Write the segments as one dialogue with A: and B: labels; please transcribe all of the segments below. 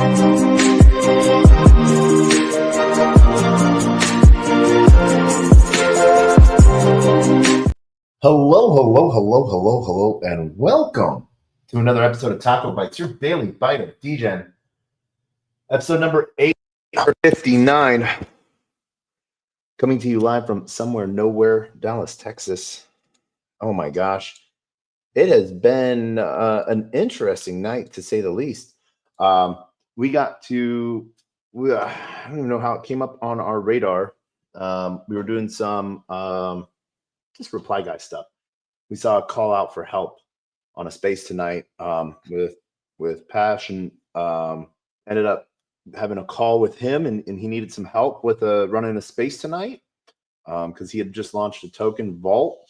A: Hello, and welcome to another episode of TacoBytes, your Daily Bite of Degen. Episode number 859, coming to you live from somewhere nowhere, Dallas, Texas. Oh my gosh. It has been an interesting night, to say the least. I don't even know how it came up on our radar. We were doing some just reply guy stuff. We saw a call out for help on a space tonight with Pash, and ended up having a call with him, and he needed some help with running a space tonight because he had just launched a token vault.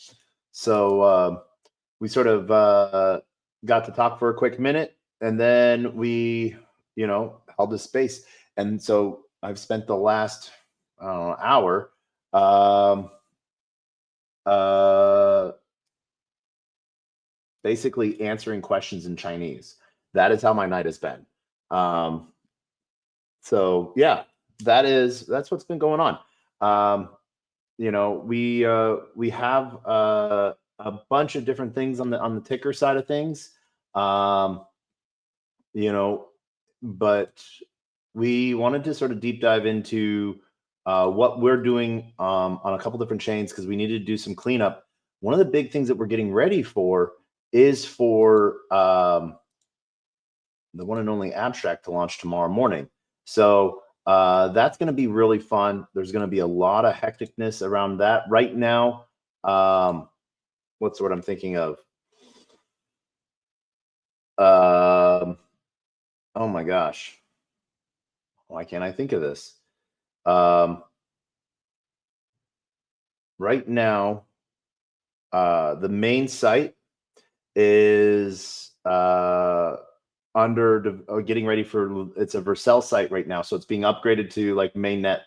A: So we sort of got to talk for a quick minute, and then we, held this space. And so I've spent the last hour basically answering questions in Chinese. That is how my night has been. So yeah, that's what's been going on. We have a bunch of different things on the ticker side of things. But we wanted to sort of deep dive into what we're doing on a couple different chains, because we needed to do some cleanup. One of the big things that we're getting ready for is for the one and only abstract to launch tomorrow morning. So that's going to be really fun. There's going to be a lot of hecticness around that right now. What's the word I'm thinking of? Oh my gosh. Why can't I think of this? Right now, the main site is getting ready for, it's a Vercel site right now, so it's being upgraded to like mainnet,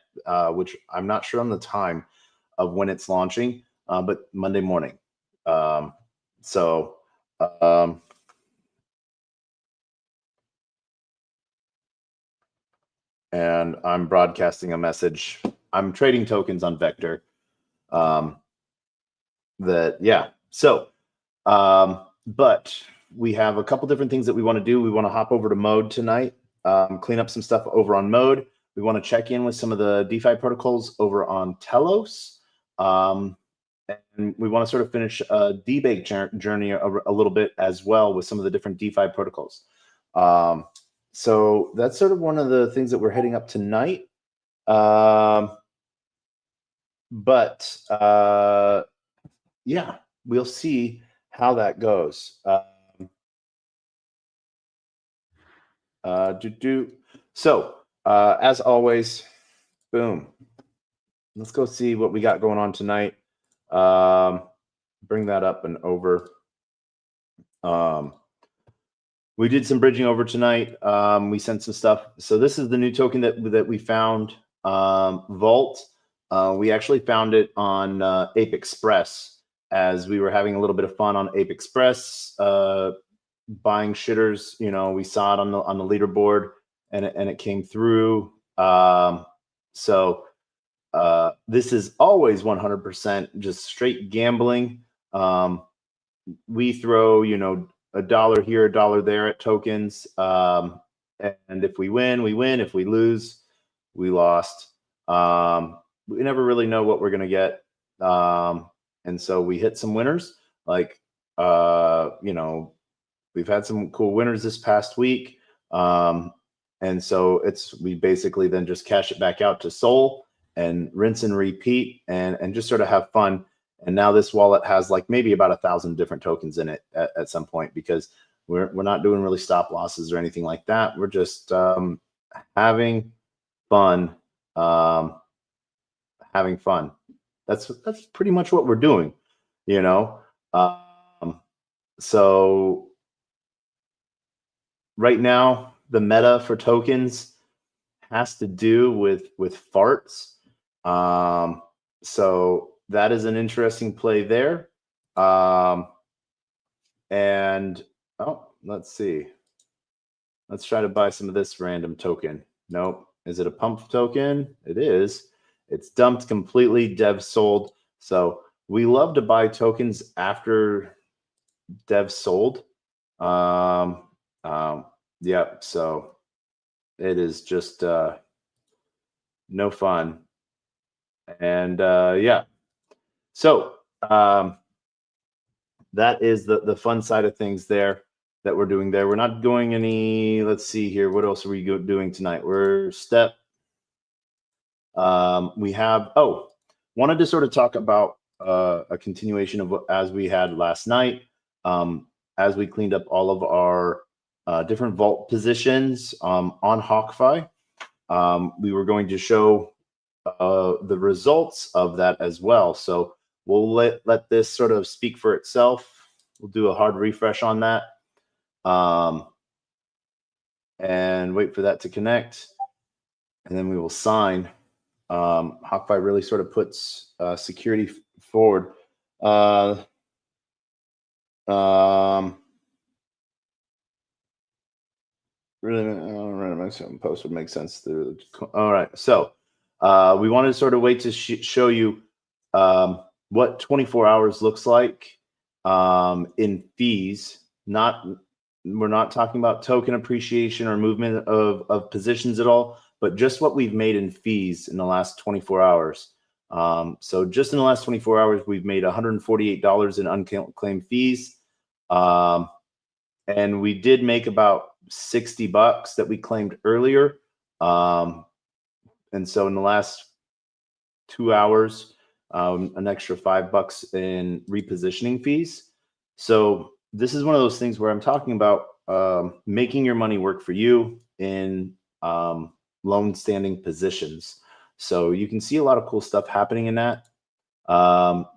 A: which I'm not sure on the time of when it's launching, but Monday morning. And I'm broadcasting a message. I'm trading tokens on Vector. But we have a couple different things that we want to do. We want to hop over to Mode tonight, clean up some stuff over on Mode. We want to check in with some of the DeFi protocols over on Telos. And we want to sort of finish a debate journey a little bit as well with some of the different DeFi protocols. So that's sort of one of the things that we're heading up tonight. Yeah, we'll see how that goes. So as always, boom. Let's go see what we got going on tonight. Bring that up and over. We did some bridging over tonight. We sent some stuff. So this is the new token that we found, Vault. We actually found it on Ape Express as we were having a little bit of fun on Ape Express, buying shitters. We saw it on the leaderboard, and it came through. This is always 100% just straight gambling. We throw, $1 here, $1 there at tokens. And if we win, we win. If we lose, we lost. We never really know what we're going to get. And so we hit some winners. Like, we've had some cool winners this past week. And so we basically then just cash it back out to Sol and rinse and repeat and just sort of have fun. And now this wallet has like maybe about 1,000 different tokens in it at some point, because we're not doing really stop losses or anything like that. We're just having fun. Having fun. That's pretty much what we're doing, So right now, the meta for tokens has to do with farts. So that is an interesting play there. And let's see. Let's try to buy some of this random token. Nope. Is it a pump token? It is. It's dumped completely. Dev sold. So we love to buy tokens after Dev sold. Yeah. So it is just no fun. And yeah. So that is the fun side of things there that we're doing there. We're not doing any, let's see here. What else are we doing tonight? We're step. We have, wanted to sort of talk about a continuation of what, as we had last night, as we cleaned up all of our different vault positions on HawkFi. We were going to show the results of that as well. So we'll let this sort of speak for itself. We'll do a hard refresh on that. And wait for that to connect. And then we will sign. HawkFi really sort of puts security forward. Really, post would make sense. All right, so we wanted to sort of wait to show you what 24 hours looks like in fees. We're not talking about token appreciation or movement of positions at all, but just what we've made in fees in the last 24 hours. So just in the last 24 hours, we've made $148 in unclaimed fees. And we did make about $60 that we claimed earlier. And so in the last 2 hours, an extra $5 in repositioning fees. So this is one of those things where I'm talking about making your money work for you in loan standing positions. So you can see a lot of cool stuff happening in that.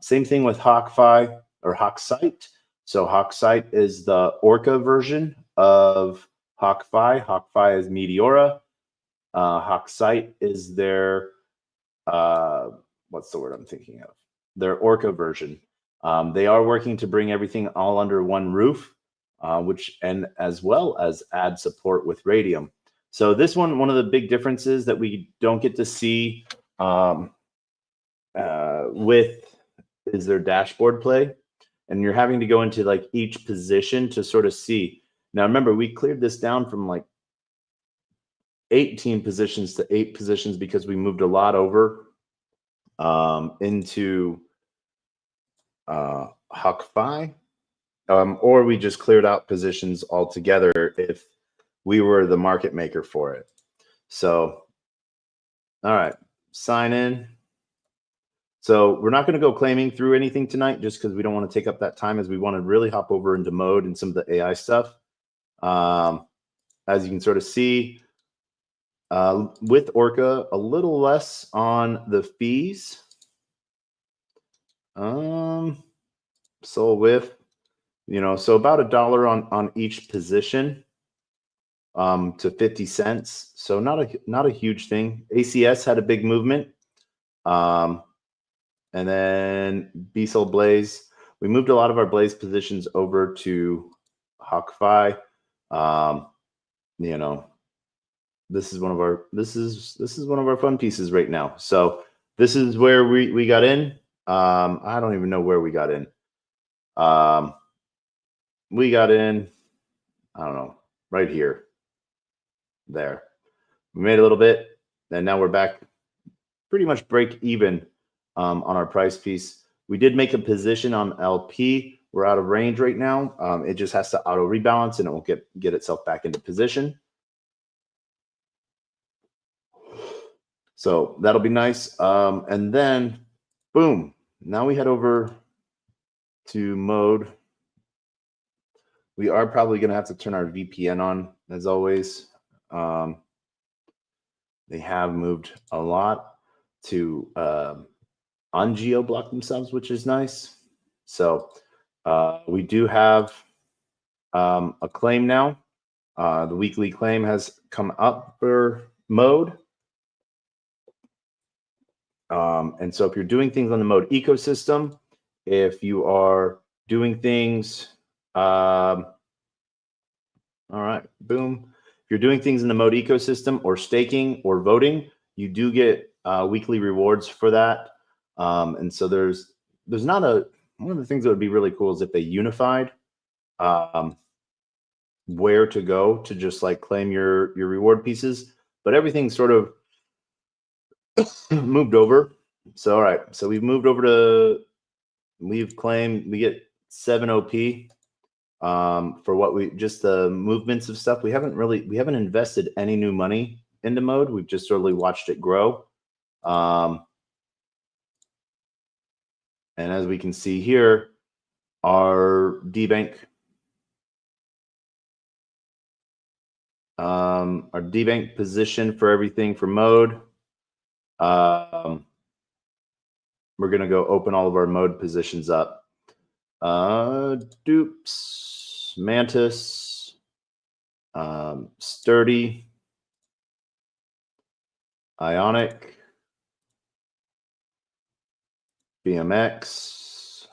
A: Same thing with HawkFi or HawkSite. So HawkSite is the Orca version of HawkFi. HawkFi is Meteora. HawkSite is their, what's the word I'm thinking of? Their Orca version. They are working to bring everything all under one roof, and as well as add support with Radium. So this one of the big differences that we don't get to see with is their dashboard play. And you're having to go into like each position to sort of see. Now, remember, we cleared this down from like 18 positions to 8 positions because we moved a lot over into HawkFi, or we just cleared out positions altogether if we were the market maker for it. So, all right, sign in. So we're not going to go claiming through anything tonight just because we don't want to take up that time, as we want to really hop over into mode and some of the AI stuff. As you can sort of see, with Orca, a little less on the fees. So with, so about $1 on each position to 50 cents. So not a huge thing. ACS had a big movement. And then B-Cell Blaze, we moved a lot of our Blaze positions over to HawkFi. This is one of our fun pieces right now. So this is where we got in. I don't even know where we got in. We got in, I don't know, right here. There. We made a little bit, and now we're back pretty much break even on our price piece. We did make a position on LP. We're out of range right now. It just has to auto rebalance and it will get itself back into position. So that'll be nice. And then boom, now we head over to mode. We are probably going to have to turn our VPN on as always. They have moved a lot to ungeo block themselves, which is nice. So we do have a claim now. The weekly claim has come up for mode. And so if you're doing things on the mode ecosystem, if you are doing things, all right, boom. if you're doing things in the mode ecosystem or staking or voting, you do get weekly rewards for that. And so there's not one of the things that would be really cool is if they unified where to go to just like claim your reward pieces, but everything sort of moved over. So all right, so we've moved over to, we've claimed we get 7 OP for what we just the movements of stuff. We haven't invested any new money into mode. We've just sort of watched it grow. And as we can see here, our DBank position for everything for mode. We're going to go open all of our mode positions up. Dupes, Mantis, Sturdy, Ionic, BMX,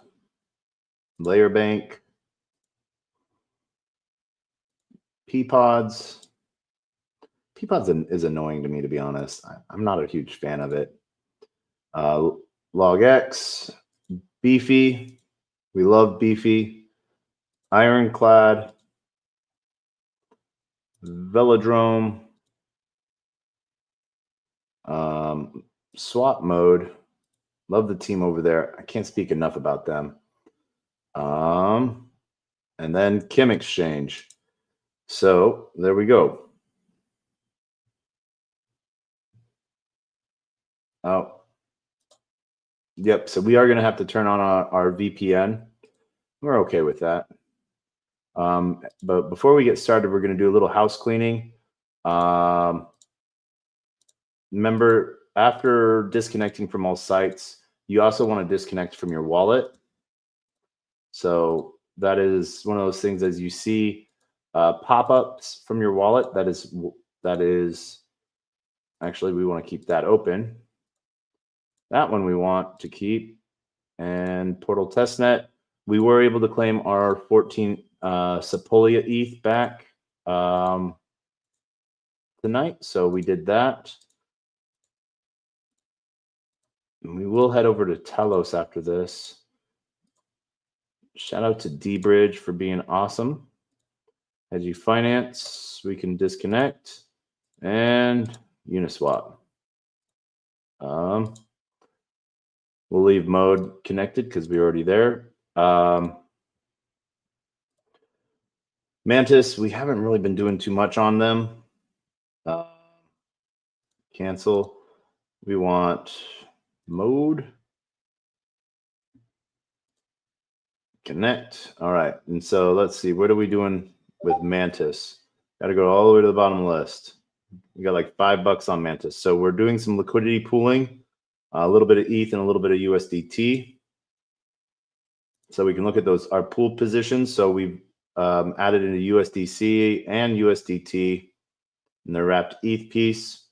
A: Layer Bank, Peapods. Peapods is annoying to me, to be honest. I'm not a huge fan of it. LogX, Beefy. We love Beefy. Ironclad, Velodrome, Swap Mode. Love the team over there. I can't speak enough about them. And then Kim Exchange. So there we go. Oh, yep. So we are going to have to turn on our VPN. We're okay with that. But before we get started, we're going to do a little house cleaning. Remember, after disconnecting from all sites, you also want to disconnect from your wallet. So that is one of those things, as you see pop-ups from your wallet, that is actually, we want to keep that open. That one we want to keep. And Portal Testnet, we were able to claim our 14 Sepolia ETH back tonight. So we did that. And we will head over to Telos after this. Shout out to D-Bridge for being awesome. As you finance, we can disconnect and Uniswap. We'll leave mode connected because we're already there. Mantis, we haven't really been doing too much on them. Cancel. We want mode. Connect. All right. And so let's see. What are we doing with Mantis? Got to go all the way to the bottom of the list. We got like $5 on Mantis. So we're doing some liquidity pooling, a little bit of ETH and a little bit of USDT. So we can look at those, our pooled positions. So we've added into USDC and USDT and the wrapped ETH piece.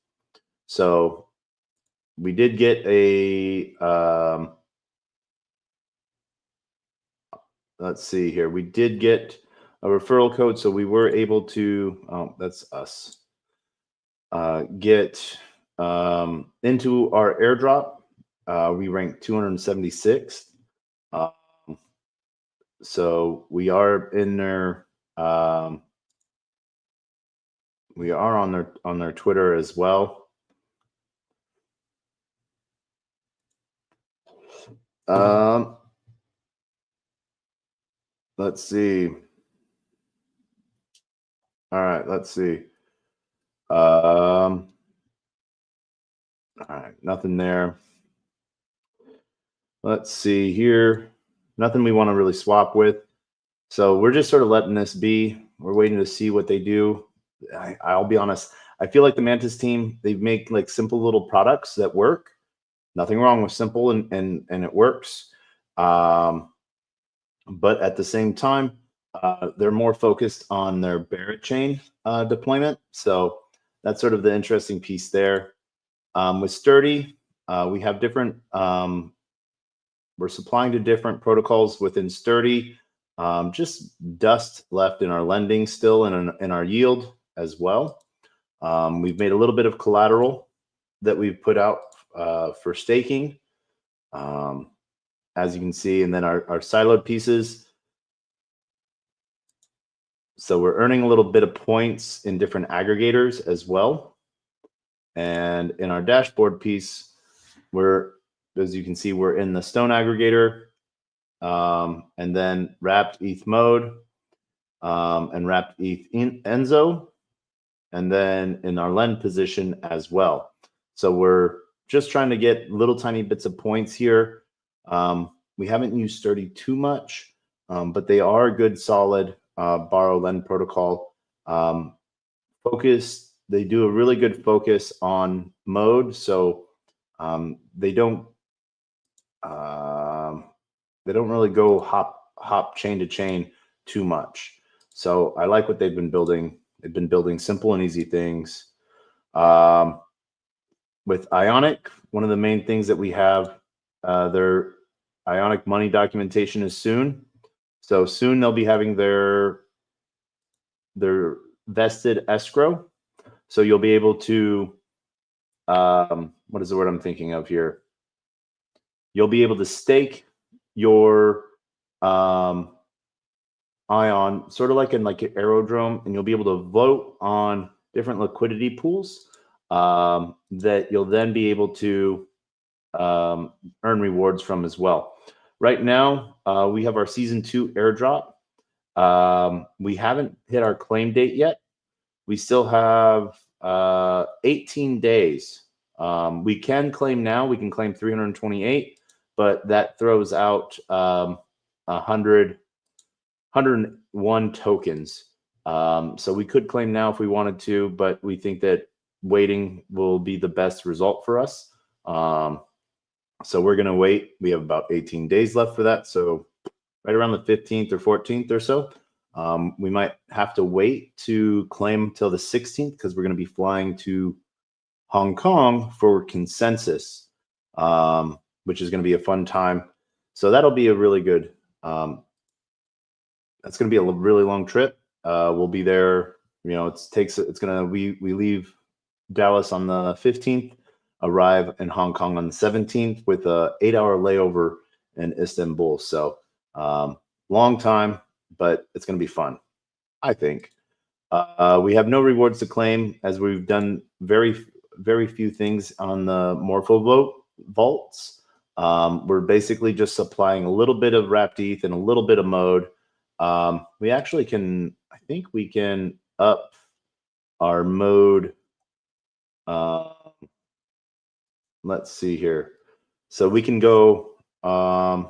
A: So we did get a, let's see here. We did get a referral code. So we were able to, oh, that's us, get into our airdrop. We ranked 276th. So we are in their, we are on their Twitter as well. Let's see. All right, let's see. All right, nothing there. Let's see here. Nothing we want to really swap with. So we're just sort of letting this be. We're waiting to see what they do. I'll be honest. I feel like the Mantis team, they make like simple little products that work. Nothing wrong with simple and it works. But at the same time, they're more focused on their Barrett chain deployment. So that's sort of the interesting piece there. With Sturdy, we have different, we're supplying to different protocols within Sturdy. Just dust left in our lending still and in our yield. as well. We've made a little bit of collateral that we've put out for staking, as you can see, and then our siloed pieces. So we're earning a little bit of points in different aggregators as well. And in our dashboard piece, as you can see, we're in the Stone aggregator, and then wrapped ETH mode, and wrapped ETH Enzo, and then in our lend position as well. So we're just trying to get little tiny bits of points here. We haven't used Sturdy too much, but they are a good, solid borrow lend protocol. They do a really good focus on mode, so they don't really go hop chain to chain too much. So I like what they've been building. They've been building simple and easy things. With Ionic, one of the main things that we have, their Ionic money documentation is soon. So soon they'll be having their vested escrow. So you'll be able to, what is the word I'm thinking of here? You'll be able to stake your Ion, sort of like in like an aerodrome, and you'll be able to vote on different liquidity pools that you'll then be able to earn rewards from as well. Right now, we have our season 2 airdrop. We haven't hit our claim date yet. We still have 18 days. We can claim now. We can claim 328, but that throws out 101 tokens. So we could claim now if we wanted to, but we think that waiting will be the best result for us. So we're going to wait. We have about 18 days left for that. So right around the 15th or 14th or so. We might have to wait to claim till the 16th because we're going to be flying to Hong Kong for consensus, which is going to be a fun time. So that'll be a really good, that's going to be a really long trip. We'll be there, we leave Dallas on the 15th, arrive in Hong Kong on the 17th with a 8-hour layover in Istanbul. So long time, but it's going to be fun, I think. We have no rewards to claim as we've done very few things on the Morpho vaults. We're basically just supplying a little bit of wrapped ETH and a little bit of mode. We actually can, I think we can up our mode. Let's see here. So we can go a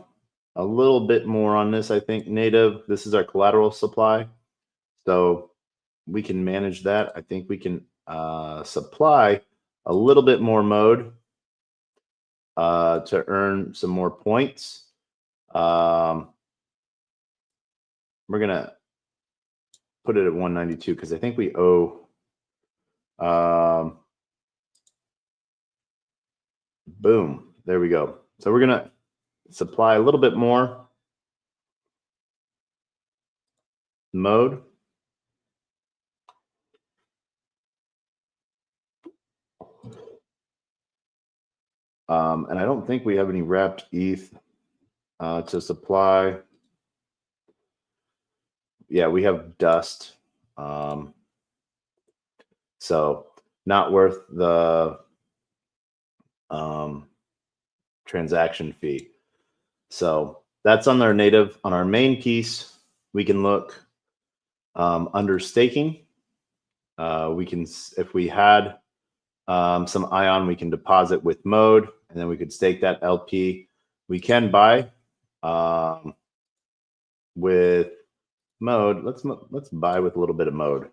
A: little bit more on this, I think, native. This is our collateral supply. So we can manage that. I think we can supply a little bit more mode to earn some more points. We're going to put it at 192 because I think we owe boom, there we go. So we're going to supply a little bit more mode. And I don't think we have any wrapped ETH to supply. Yeah, we have dust. So not worth the transaction fee. So that's on our native. On our main piece, we can look under staking. We can, if we had some Ion, we can deposit with mode, and then we could stake that LP. We can buy with mode. Let's buy with a little bit of mode.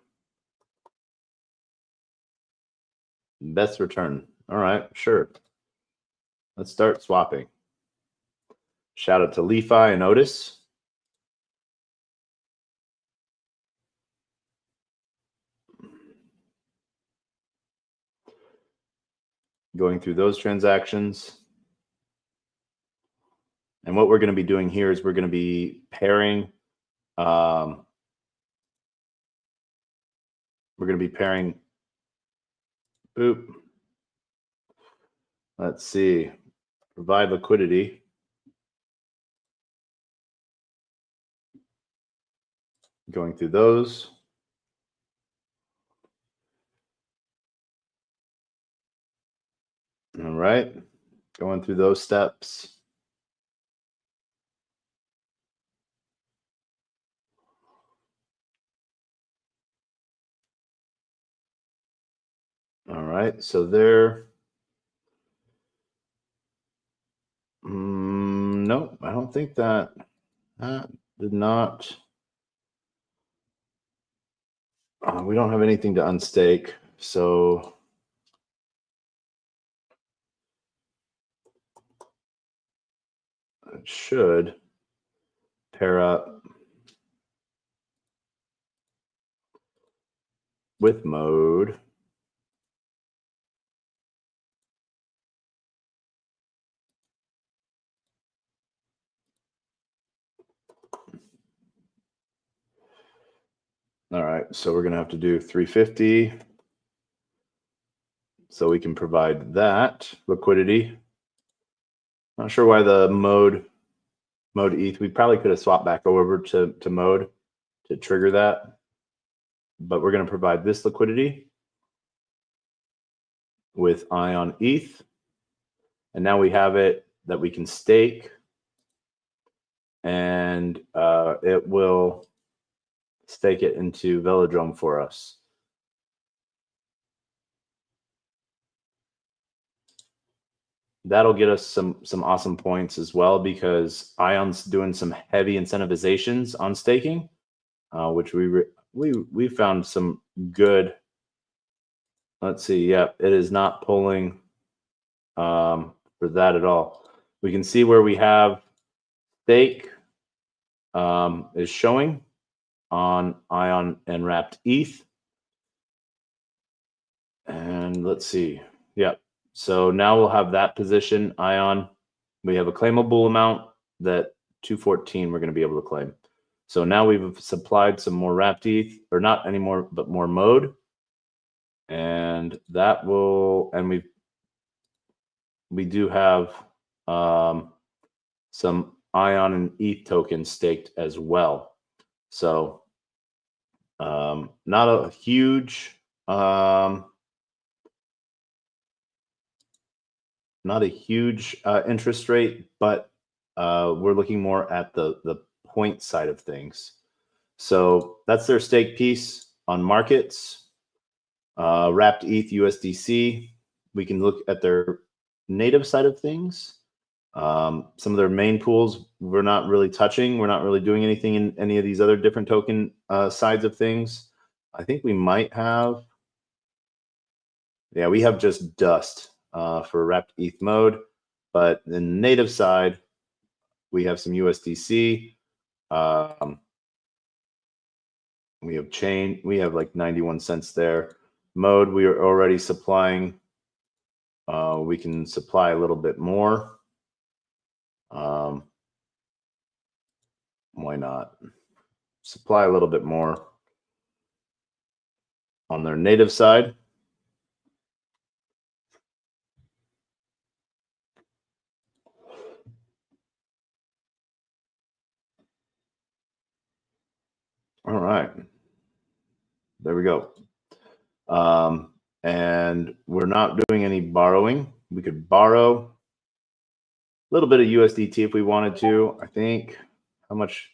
A: Best return. All right, sure. Let's start swapping. Shout out to Lefi and Otis. Going through those transactions. And what we're going to be doing here is we're going to be pairing. We're we're going to be pairing. Boop. Let's see. Provide liquidity. Going through those. All right. Going through those steps. All right. So there. Nope, I don't think that did not. We don't have anything to unstake, so it should pair up with mode. All right, so we're going to have to do 350 so we can provide that liquidity. Not sure why the mode ETH. We probably could have swapped back over to mode to trigger that, but we're going to provide this liquidity with Ion ETH, and now we have it that we can stake, and it will stake it into Velodrome for us. That'll get us some awesome points as well, because Ion's doing some heavy incentivizations on staking, which we found some good. Let's see. Yep, it is not pulling for that at all. We can see where we have stake is showing on Ion and wrapped ETH. And let's see. Yep. So now we'll have that position, Ion. We have a claimable amount that 214 we're going to be able to claim. So now we've supplied some more wrapped ETH, or not anymore, but more mode. And that will, and we do have some Ion and ETH tokens staked as well. So not a huge interest rate, but we're looking more at the point side of things. So that's their stake piece on markets. Wrapped ETH USDC. We can look at their native side of things. Some of their main pools we're not really touching. We're not really doing anything in any of these other different token sides of things. I think we might have. Yeah, we have just Dust for wrapped ETH mode, but in the native side, we have some USDC. We have chain. We have like 91 cents there. Mode, we are already supplying. We can supply a little bit more. Why not? Supply a little bit more on their native side. All right. There we go. And we're not doing any borrowing. We could borrow a little bit of USDT if we wanted to. I think, how much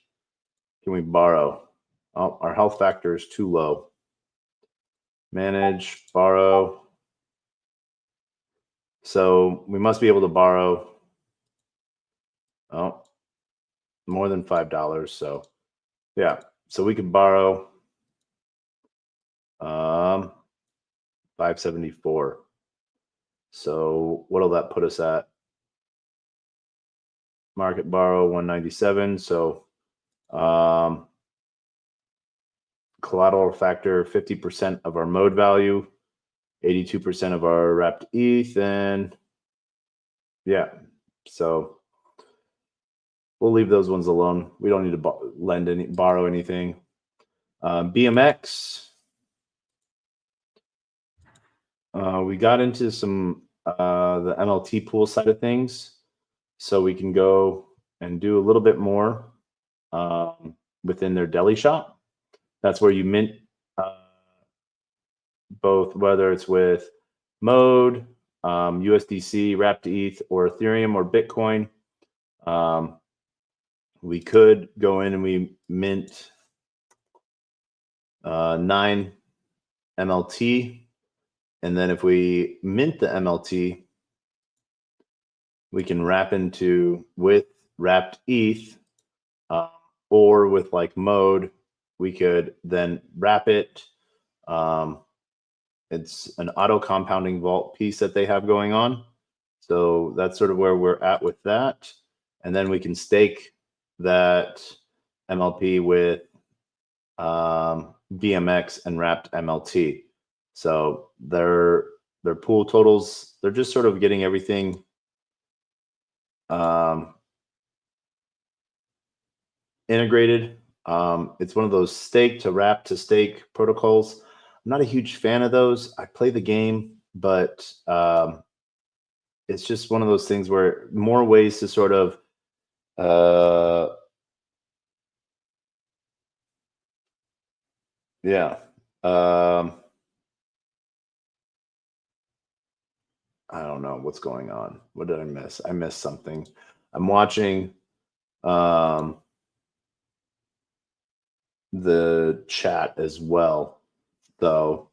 A: can we borrow? Oh, our health factor is too low. Manage, borrow. So we must be able to borrow more than $5. So yeah, so we could borrow 574. So what'll that put us at? Market borrow 197. So collateral factor 50% of our mode value, 82% of our wrapped ETH, and yeah, so we'll leave those ones alone. We don't need to borrow anything. BMX, we got into some the MLT pool side of things, so we can go and do a little bit more within their deli shop. That's where you mint uh, both, whether it's with Mode, USDC, wrapped ETH, or Ethereum or Bitcoin. We could go in and we mint 9 MLT. And then if we mint the MLT, we can wrap into with wrapped ETH or with like Mode, we could then wrap it. It's an auto compounding vault piece that they have going on. So that's sort of where we're at with that. And then we can stake that MLP with BMX and wrapped MLT. So their pool totals, they're just sort of getting everything integrated. It's one of those stake to wrap to stake protocols. I'm not a huge fan of those. I play the game, but it's just one of those things where more ways to sort of yeah. I don't know what's going on. What did I miss? I missed something. I'm watching the chat as well, though.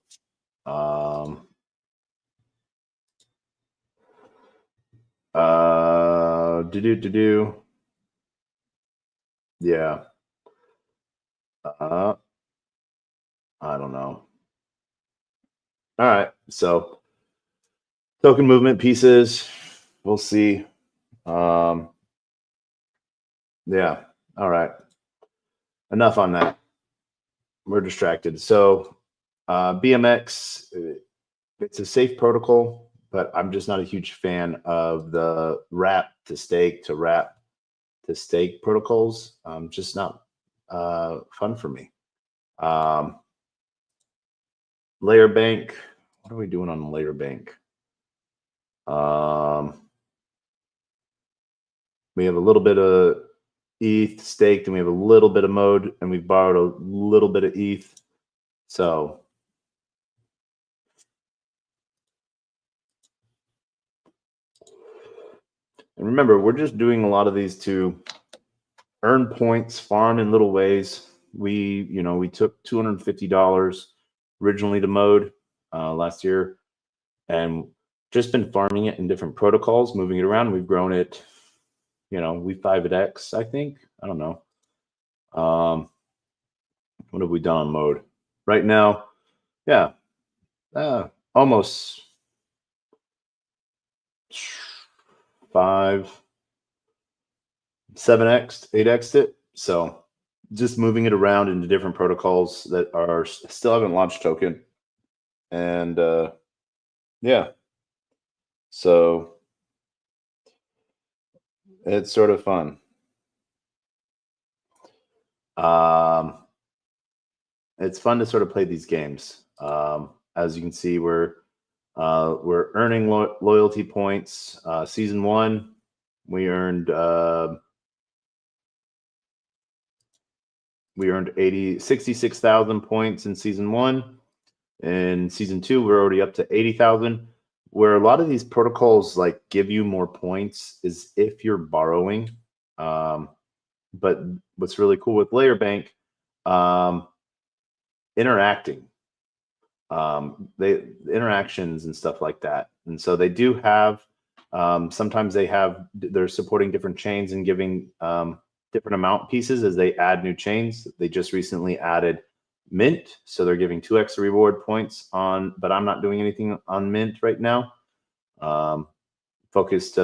A: Yeah. I don't know. All right. So token movement pieces. We'll see. Yeah. All right. Enough on that. We're distracted. So BMX, it's a safe protocol, but I'm just not a huge fan of the wrap to stake to wrap to stake protocols. Just not fun for me. Layer bank. What are we doing on the layer bank? We have a little bit of ETH staked, and we have a little bit of Mode, and we've borrowed a little bit of ETH. So and remember, we're just doing a lot of these to earn points, farm in little ways. We took $250 originally to Mode last year, and just been farming it in different protocols, moving it around. We've grown it, we 5x, I think. I don't know. What have we done on Mode? Right now, yeah, almost 7x, 8x it. So just moving it around into different protocols that are still haven't launched token. And yeah, so it's sort of fun. It's fun to sort of play these games. As you can see, we're earning loyalty points. Season 1, we earned 66,000 points in season 1. In season 2, we're already up to 80,000. Where a lot of these protocols like give you more points is if you're borrowing. But what's really cool with Layer Bank, interacting, interactions and stuff like that. And so they do have, sometimes they're supporting different chains and giving different amount pieces as they add new chains. They just recently added Mint, so they're giving 2x reward points on, but I'm not doing anything on Mint right now. Focused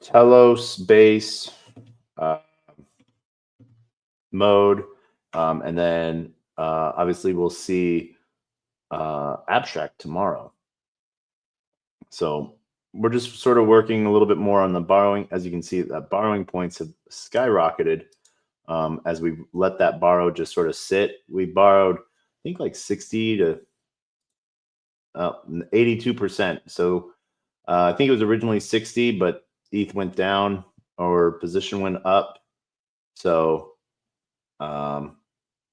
A: Telos base, Mode, and then obviously we'll see Abstract tomorrow. So we're just sort of working a little bit more on the borrowing. As you can see, that borrowing points have skyrocketed as we let that borrow just sort of sit. We borrowed think like 60 to 82%. So I think it was originally 60, but ETH went down or position went up. So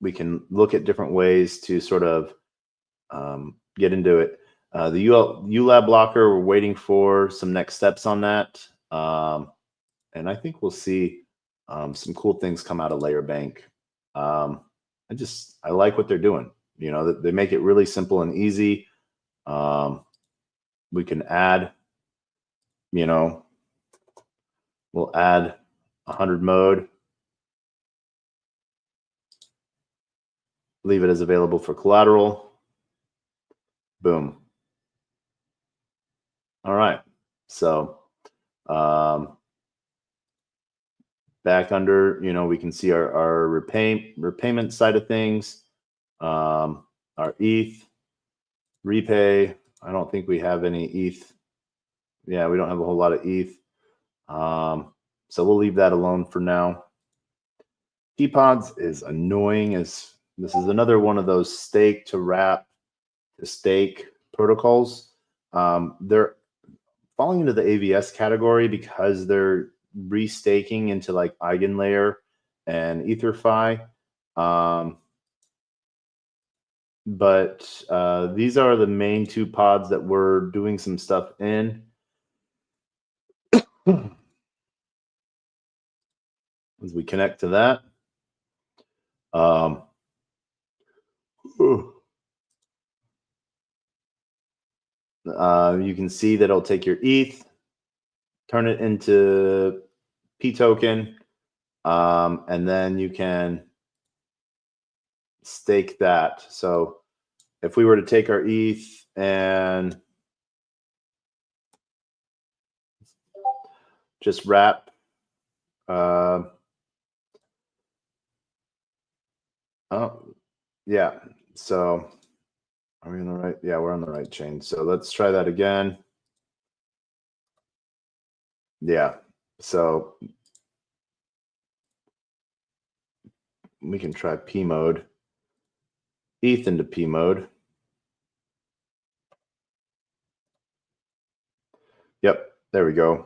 A: we can look at different ways to sort of get into it. The ULAB blocker, we're waiting for some next steps on that. And I think we'll see some cool things come out of Layer Bank. I like what they're doing. You know, they make it really simple and easy. We can add, you know, we'll add 100 mode, leave it as available for collateral. Boom. All right. So back under, you know, we can see our repayment side of things, our ETH, repay. I don't think we have any ETH. Yeah, we don't have a whole lot of ETH. So we'll leave that alone for now. T-Pods is annoying as this is another one of those stake to wrap to stake protocols. They're falling into the AVS category because they're restaking into like EigenLayer and EtherFi. But these are the main two pods that we're doing some stuff in. As we connect to that. You can see that it'll take your ETH, turn it into P token, and then you can stake that. So if we were to take our ETH and just wrap, oh yeah, so are we on the right? Yeah, we're on the right chain. So let's try that again. Yeah, so we can try P mode, ETH into P mode. Yep, there we go.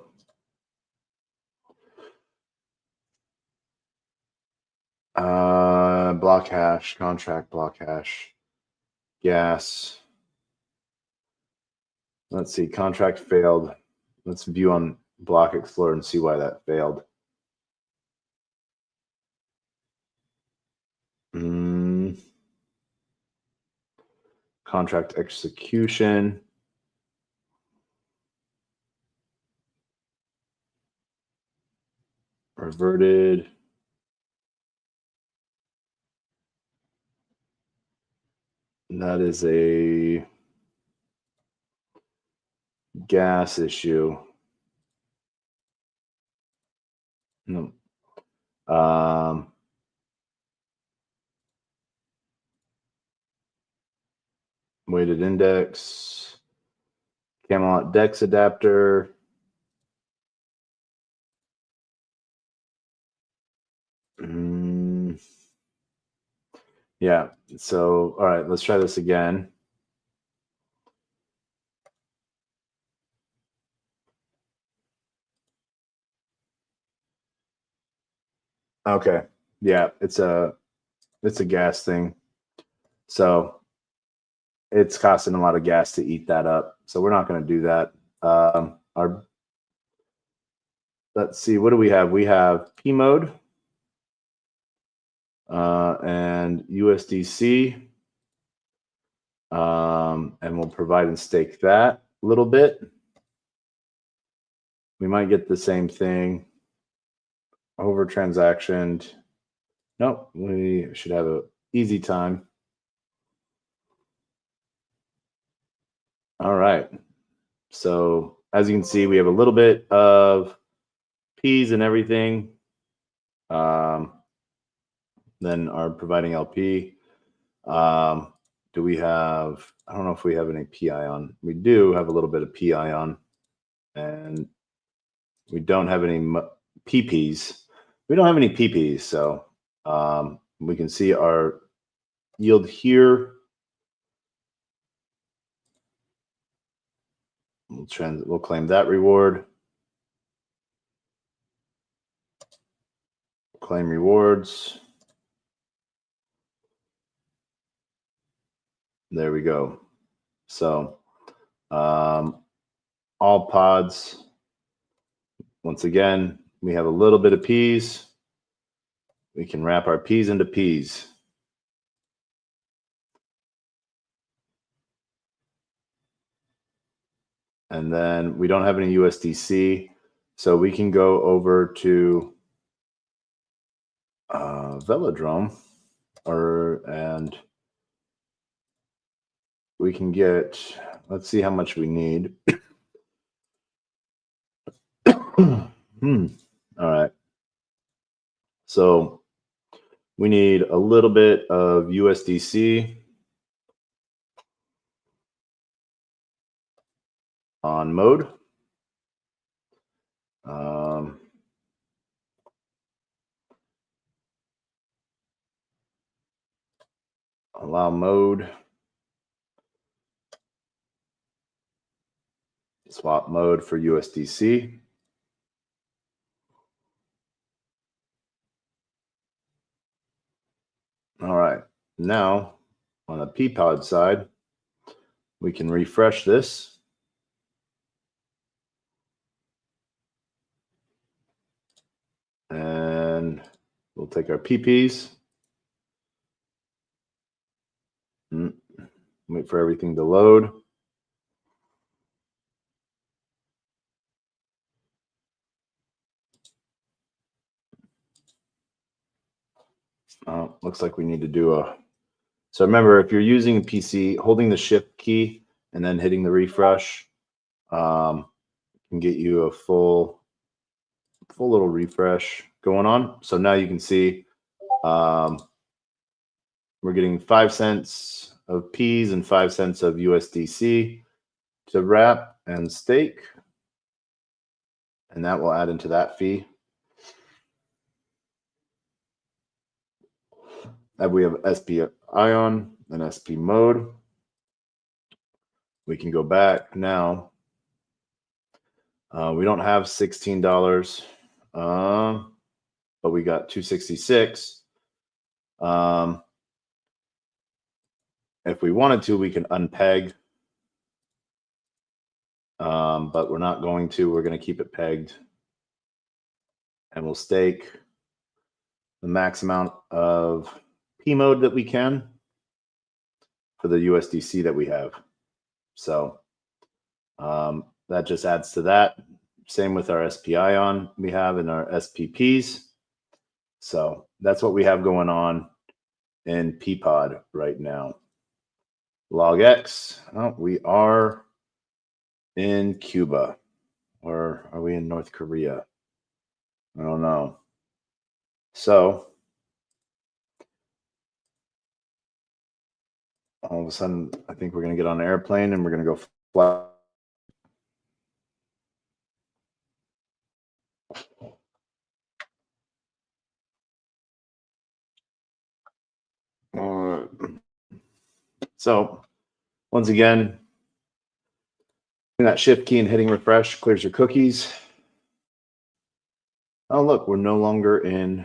A: Block hash, contract block hash, gas. Let's see, contract failed. Let's view on Block Explorer and see why that failed. Contract execution. Reverted. That is a gas issue. No. Weighted index, Camelot Dex adapter. Yeah, so all right, let's try this again. Okay, yeah, it's a gas thing. So it's costing a lot of gas to eat that up. So we're not going to do that. Let's see, what do we have? We have P mode and USDC. And we'll provide and stake that a little bit. We might get the same thing. Over transactioned. Nope, we should have an easy time. All right. So as you can see, we have a little bit of P's and everything. Then our providing LP. Do we have, I don't know if we have any PI on. We do have a little bit of PI on. And we don't have any PPs. We don't have any PPs. So we can see our yield here. We'll claim that reward. Claim rewards. There we go. So all pods. Once again, we have a little bit of peas. We can wrap our peas into peas. And then we don't have any USDC, so we can go over to Velodrome, and we can get, let's see how much we need. All right. So we need a little bit of USDC on mode. Allow mode. Swap mode for USDC. All right. Now, on the Peapod side, we can refresh this. And we'll take our PPs. Wait for everything to load. Looks like we need to do a... So remember, if you're using a PC, holding the shift key and then hitting the refresh can get you a full little refresh going on. So now you can see we're getting 5 cents of peas and 5 cents of USDC to wrap and stake. And that will add into that fee. We have SP Ion and SP mode. We can go back now. We don't have $16, but we got 266. If we wanted to, we can unpeg, but we're not going to. We're going to keep it pegged, and we'll stake the max amount of P mode that we can for the USDC that we have. So that just adds to that. Same with our SP Ion we have in our SPPs. So that's what we have going on in Peapod right now. Log X, we are in Cuba, or are we in North Korea? I don't know. So all of a sudden, I think we're going to get on an airplane and we're going to go fly. So once again, that shift key and hitting refresh clears your cookies. Oh, look, we're no longer in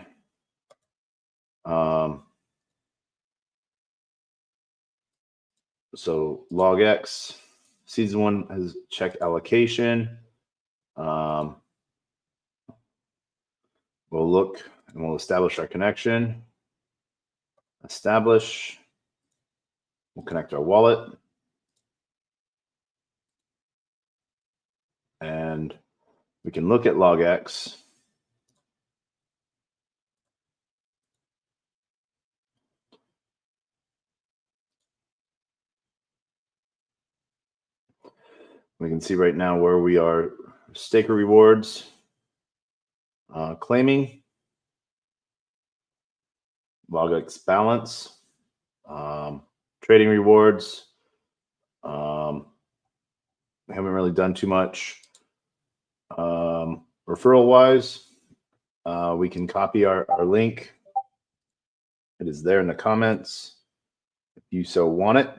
A: so log X, season 1 has check allocation. We'll look and we'll establish our connection. Establish. We'll connect our wallet. And we can look at log X. We can see right now where we are. Staker rewards, claiming, log X balance, trading rewards. We haven't really done too much. Referral wise, we can copy our link. It is there in the comments if you so want it.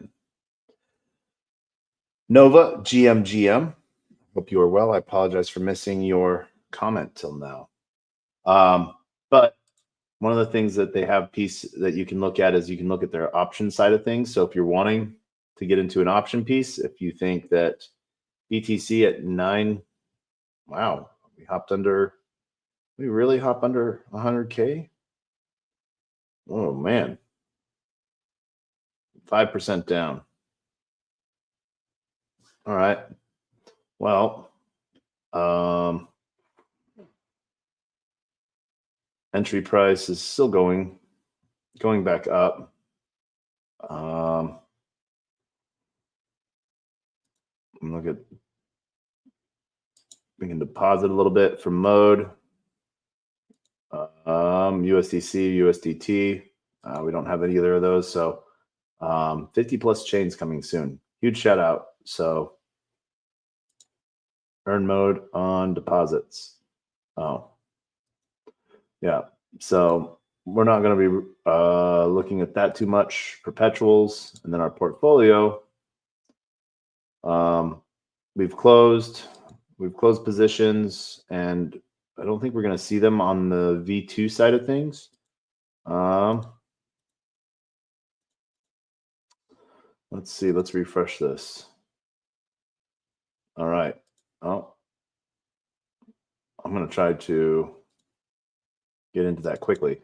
A: Nova GMGM. Hope you are well. I apologize for missing your comment till now. But one of the things that they have piece that you can look at is you can look at their option side of things. So if you're wanting to get into an option piece, if you think that BTC at 9, wow, we really hop under 100K. Oh man, 5% down. All right. Well, entry price is still going back up. Look at, we can deposit a little bit from mode. USDC, USDT. We don't have either of those. So 50 plus chains coming soon. Huge shout out. So earn mode on deposits. Oh, yeah. So we're not going to be looking at that too much. Perpetuals, and then our portfolio. We've closed positions, and I don't think we're going to see them on the V2 side of things. Let's see. Let's refresh this. All right. Oh, I'm going to try to get into that quickly.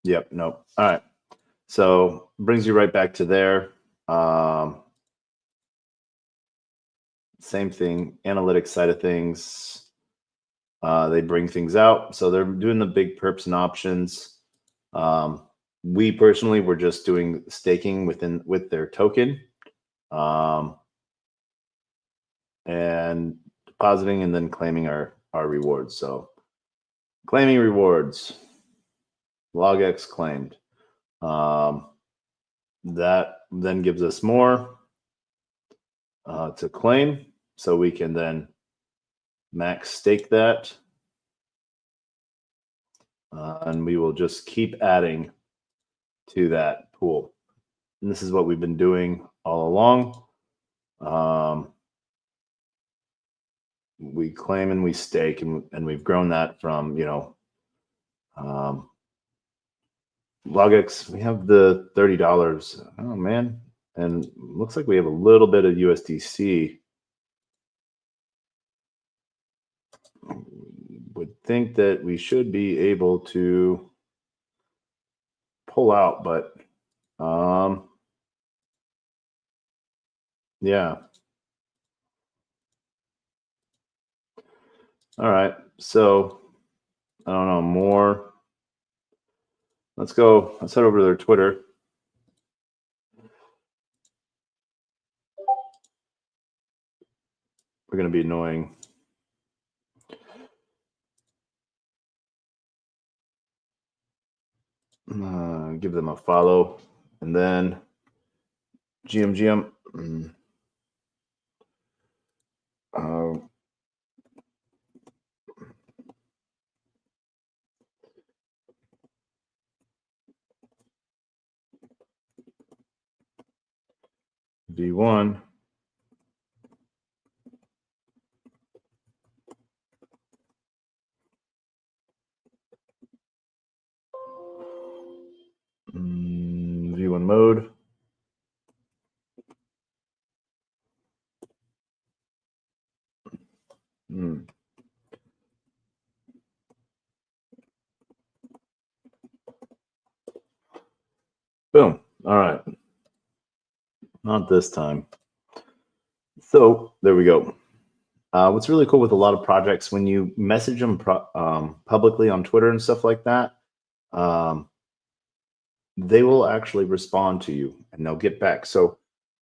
A: Yep. Nope. All right. So brings you right back to there. Same thing. Analytics side of things. They bring things out. So they're doing the big perps and options. We personally were just doing staking with their token, and depositing and then claiming our rewards. So claiming rewards, logX claimed. That then gives us more to claim, so we can then max stake that, and we will just keep adding to that pool. And this is what we've been doing all along. We claim and we stake, and we've grown that from, logX. We have the $30. Oh man, and looks like we have a little bit of USDC. Would think that we should be able to pull out, but yeah. All right, so I don't know more. Let's head over to their Twitter. We're going to be annoying. Give them a follow, and then GM. V1. V1 mode. Boom. All right. Not this time. So there we go. What's really cool with a lot of projects, when you message them publicly on Twitter and stuff like that, they will actually respond to you and they'll get back. So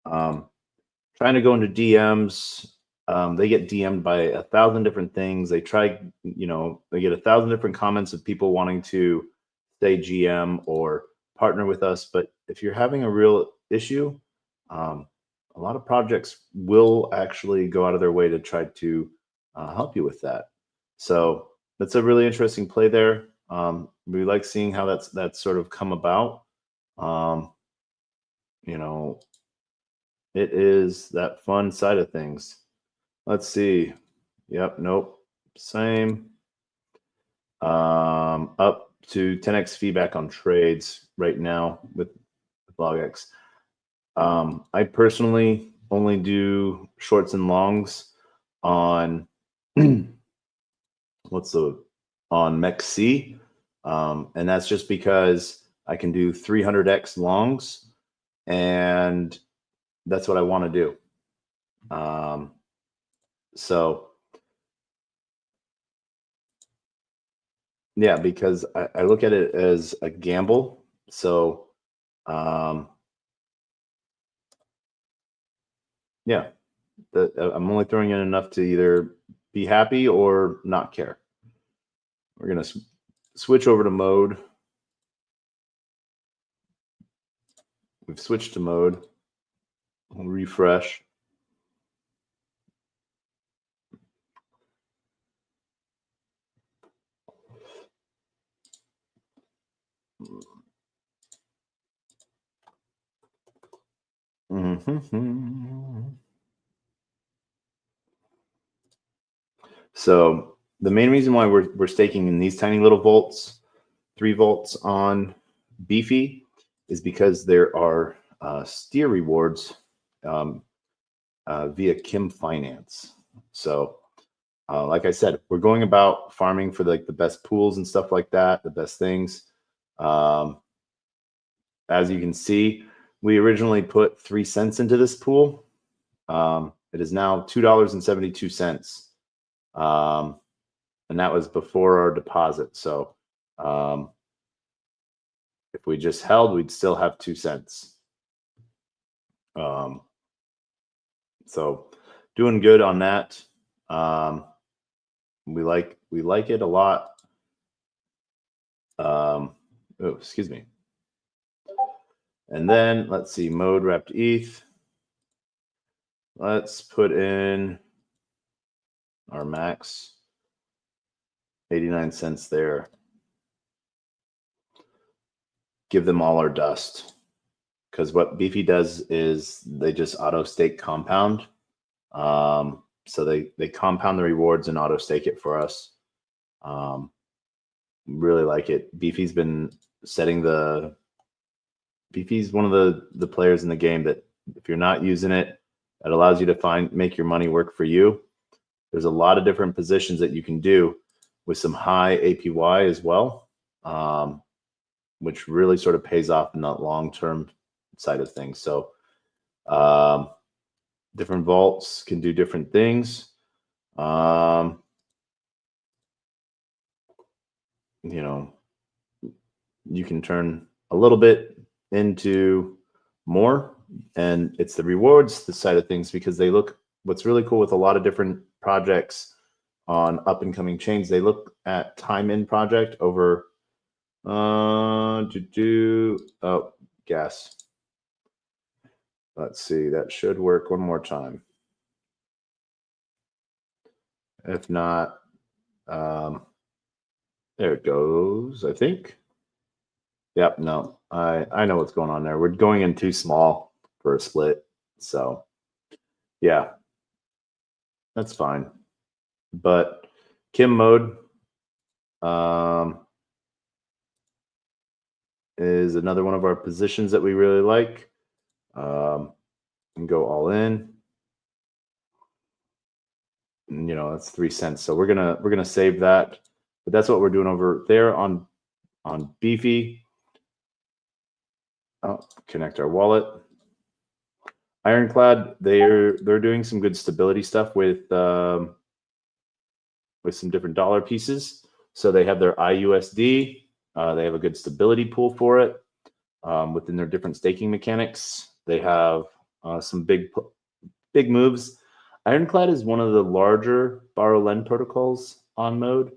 A: trying to go into DMs, they get DM'd by 1,000 different things. They try, they get 1,000 different comments of people wanting to say GM or partner with us. But if you're having a real issue, a lot of projects will actually go out of their way to try to help you with that. So that's a really interesting play there. We like seeing how that's sort of come about. it is that fun side of things. Let's see. Yep, nope. Same. Up to 10x feedback on trades right now with LogX. I personally only do shorts and longs on on MEXC, and that's just because I can do 300x longs, and that's what I want to do. So yeah, because I look at it as a gamble. So yeah, I'm only throwing in enough to either be happy or not care. We're gonna switch over to mode. We've switched to mode. We'll refresh. So the main reason why we're staking in these tiny little volts, 3 volts on Beefy, is because there are steer rewards via Kim Finance. So like I said, we're going about farming for like the best pools and stuff like that, the best things. As you can see, we originally put 3 cents into this pool. It is now $2.72. And that was before our deposit. So if we just held, we'd still have 2 cents. So doing good on that. We like it a lot. Oh, excuse me. And then let's see, mode wrapped ETH. Let's put in our max, 89 cents there. Give them all our dust. Because what Beefy does is they just auto stake compound. So they compound the rewards and auto stake it for us. Really like it. Beefy's been setting the. Beefy's one of the players in the game that if you're not using it, it allows you to make your money work for you. There's a lot of different positions that you can do with some high APY as well, which really sort of pays off in that long-term side of things. So different vaults can do different things. You know, you can turn a little bit into more, and it's the rewards, the side of things, because they look, what's really cool with a lot of different projects on up and coming chains, they look at time in project over gas. Let's see, that should work one more time. If not, there it goes, I think. Yep, no, I know what's going on there. We're going in too small for a split. So yeah, that's fine. But Kim mode is another one of our positions that we really like. And go all in. And, you know, that's 3 cents. So we're gonna save that. But that's what we're doing over there on Beefy. Oh, connect our wallet. Ironclad, they're doing some good stability stuff with some different dollar pieces. So they have their IUSD. They have a good stability pool for it within their different staking mechanics. They have some big moves. Ironclad is one of the larger borrow lend protocols on mode,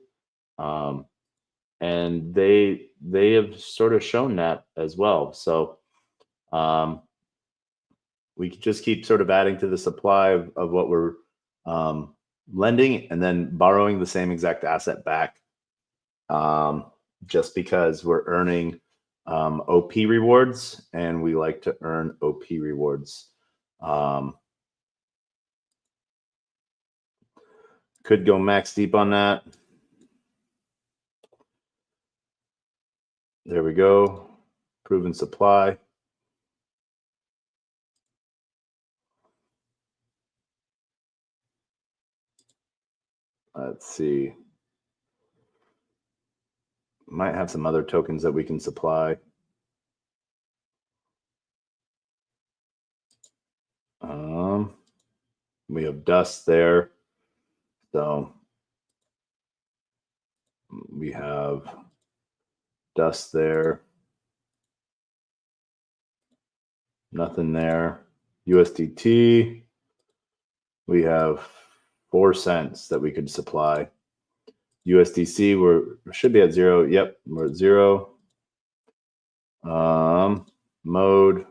A: and they have sort of shown that as well. So we could just keep sort of adding to the supply of what we're lending and then borrowing the same exact asset back, just because we're earning OP rewards, and we like to earn OP rewards. Could go max deep on that. There we go. Proven supply. Let's see. Might have some other tokens that we can supply. We have dust there. So we have dust there. Nothing there. USDT, we have 4 cents that we could supply. USDC, we should be at 0. Yep, we're at 0. Mode,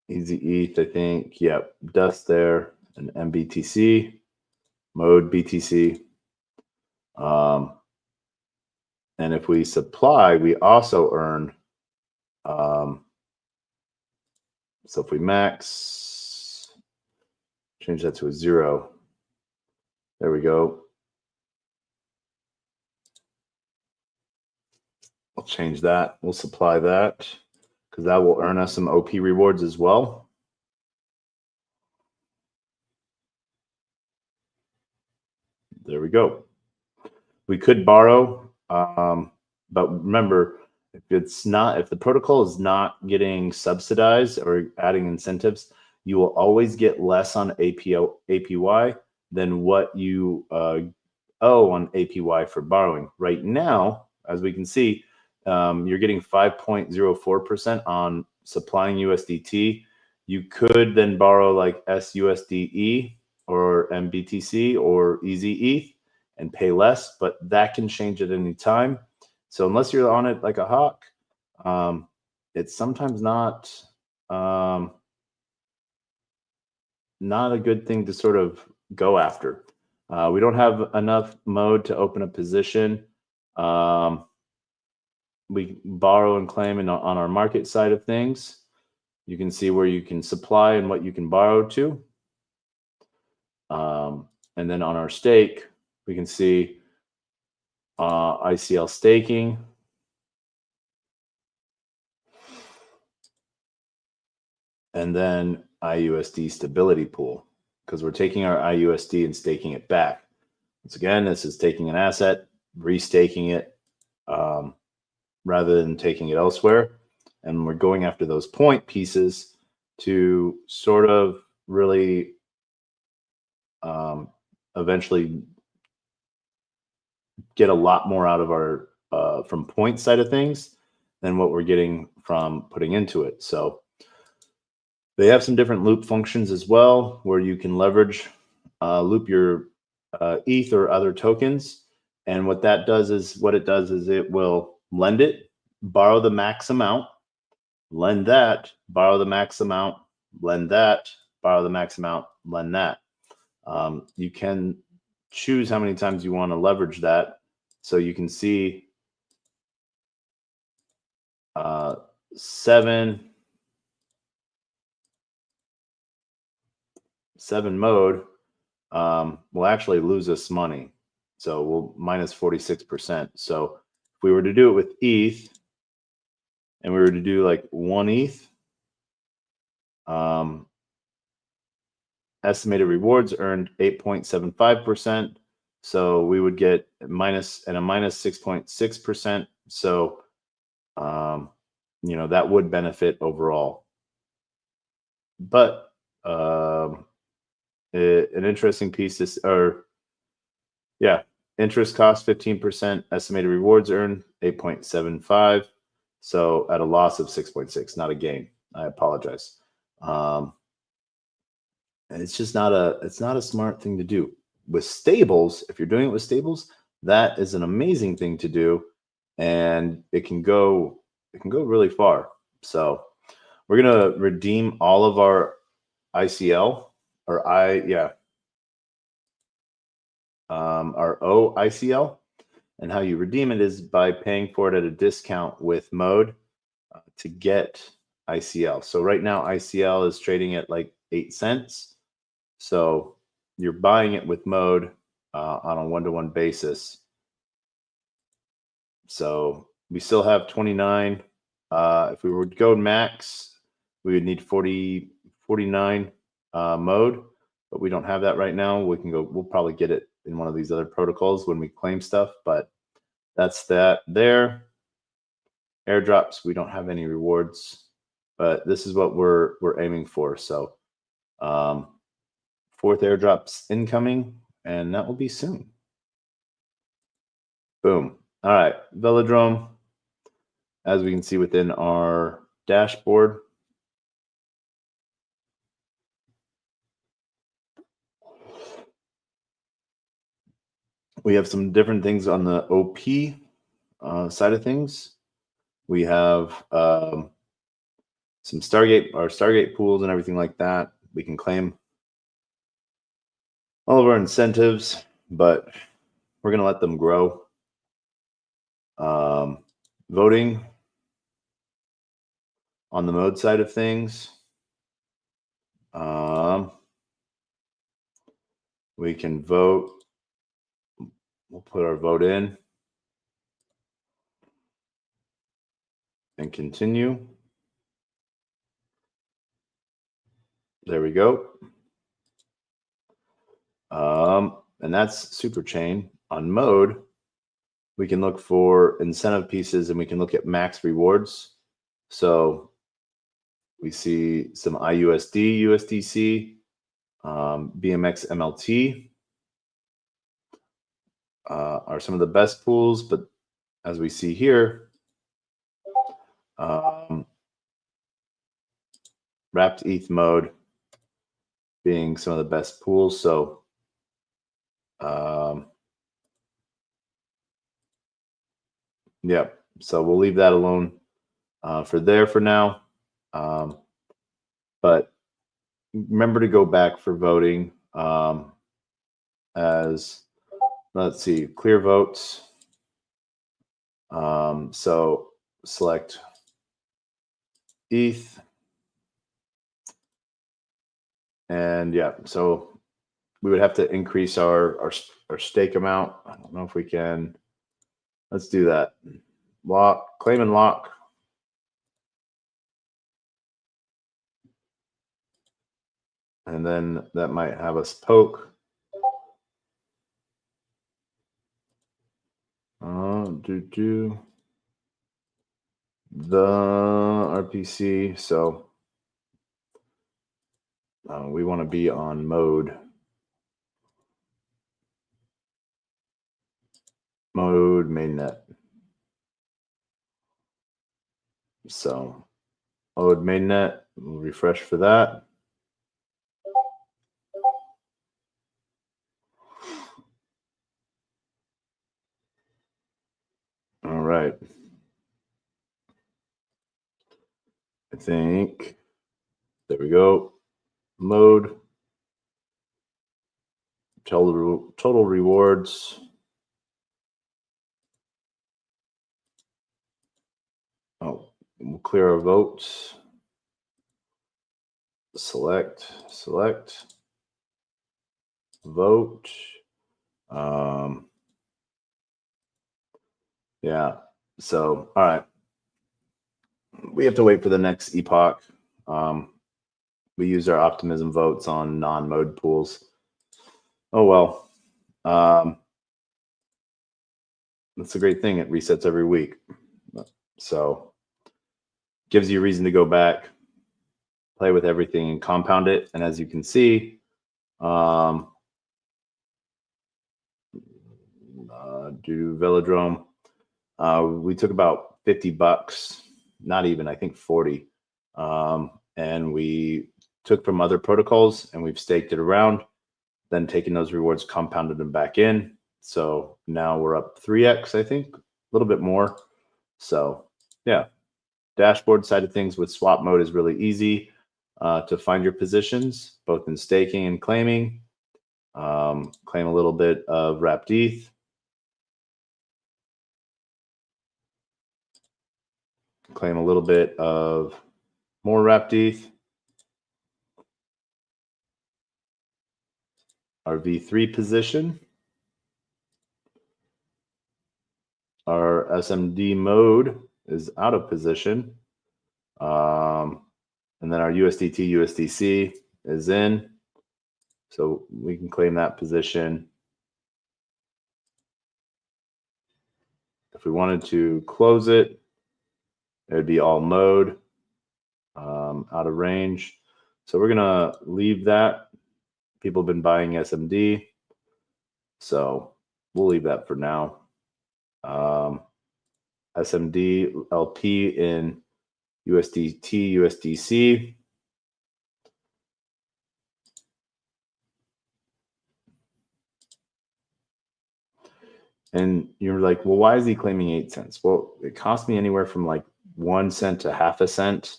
A: Easy ETH, I think. Yep, dust there. And MBTC, mode BTC. And if we supply, we also earn. So if we max, change that to a 0. There we go. I'll change that. We'll supply that because that will earn us some OP rewards as well. There we go. We could borrow, but remember, if the protocol is not getting subsidized or adding incentives, you will always get less on APY than what you owe on APY for borrowing. Right now, as we can see, you're getting 5.04% on supplying USDT. You could then borrow like SUSDE or MBTC or Easy ETH and pay less, but that can change at any time. So unless you're on it like a hawk, it's sometimes not a good thing to sort of go after. We don't have enough mode to open a position. We borrow and claim on our market side of things. You can see where you can supply and what you can borrow to. And then on our stake, we can see ICL staking. And then IUSD stability pool, because we're taking our IUSD and staking it back. Once again, this is taking an asset, restaking it rather than taking it elsewhere. And we're going after those point pieces to sort of really eventually get a lot more out of our from point side of things than what we're getting from putting into it. So they have some different loop functions as well, where you can leverage loop your ETH or other tokens. And what it does is it will lend it, borrow the max amount, lend that, borrow the max amount, lend that, borrow the max amount, lend that. You can choose how many times you want to leverage that. So you can see 7 mode will actually lose us money. So we'll minus 46%. So if we were to do it with ETH and we were to do like 1 ETH, estimated rewards earned 8.75%. So we would get minus 6.6%. So, that would benefit overall. But an interesting piece is, interest cost 15%, estimated rewards earned 8.75. So at a loss of 6.6, not a gain. I apologize. It's just not a smart thing to do. With stables, if you're doing it with stables, that is an amazing thing to do, and it can go really far. So we're gonna redeem all of our ICL or our OICL, and how you redeem it is by paying for it at a discount with mode to get ICL. So right now ICL is trading at like 8 cents. So you're buying it with mode on a 1-to-1 basis. So we still have 29. If we were to go max, we would need 49 mode, but we don't have that right now. We'll probably get it in one of these other protocols when we claim stuff, but that's that there. Airdrops, we don't have any rewards, but this is what we're aiming for. So fourth airdrop's incoming, and that will be soon. Boom. All right, Velodrome, as we can see within our dashboard. We have some different things on the OP side of things. We have some Stargate pools and everything like that. We can claim all of our incentives, but we're going to let them grow. Voting on the mode side of things. We can vote. We'll put our vote in and continue. There we go. And that's super chain. On mode, we can look for incentive pieces and we can look at max rewards. So we see some IUSD, USDC, BMX MLT are some of the best pools, but as we see here, wrapped ETH mode being some of the best pools. So yeah, so we'll leave that alone for now. But remember to go back for voting as, let's see, clear votes. So select ETH. And yeah, so we would have to increase our stake amount. I don't know if we can. Let's do that. Lock, claim and lock. And then that might have us poke. Do the RPC. So we want to be on mode. Mode mainnet. So mode mainnet, we'll refresh for that. All right. I think, there we go. Mode, total rewards. Oh, we'll clear our votes. Select, vote. Yeah, so, all right. We have to wait for the next epoch. We use our optimism votes on non-mode pools. Oh, well. That's a great thing. It resets every week. So gives you a reason to go back, play with everything and compound it. And as you can see, do Velodrome. We took about $50, not even, I think 40. And we took from other protocols and we've staked it around, then taken those rewards, compounded them back in. So now we're up 3x, I think, a little bit more. So yeah, dashboard side of things with swap mode is really easy to find your positions, both in staking and claiming. Claim a little bit of wrapped ETH. Claim a little bit of more wrapped ETH. Our V3 position. Our SMD mode is out of position. And then our USDT, USDC is in. So we can claim that position. If we wanted to close it, it would be all mode, out of range. So we're going to leave that. People have been buying SMD. So we'll leave that for now. SMD LP in USDT, USDC. And you're like, well, why is he claiming 8 cents? Well, it cost me anywhere from like 1 cent to half a cent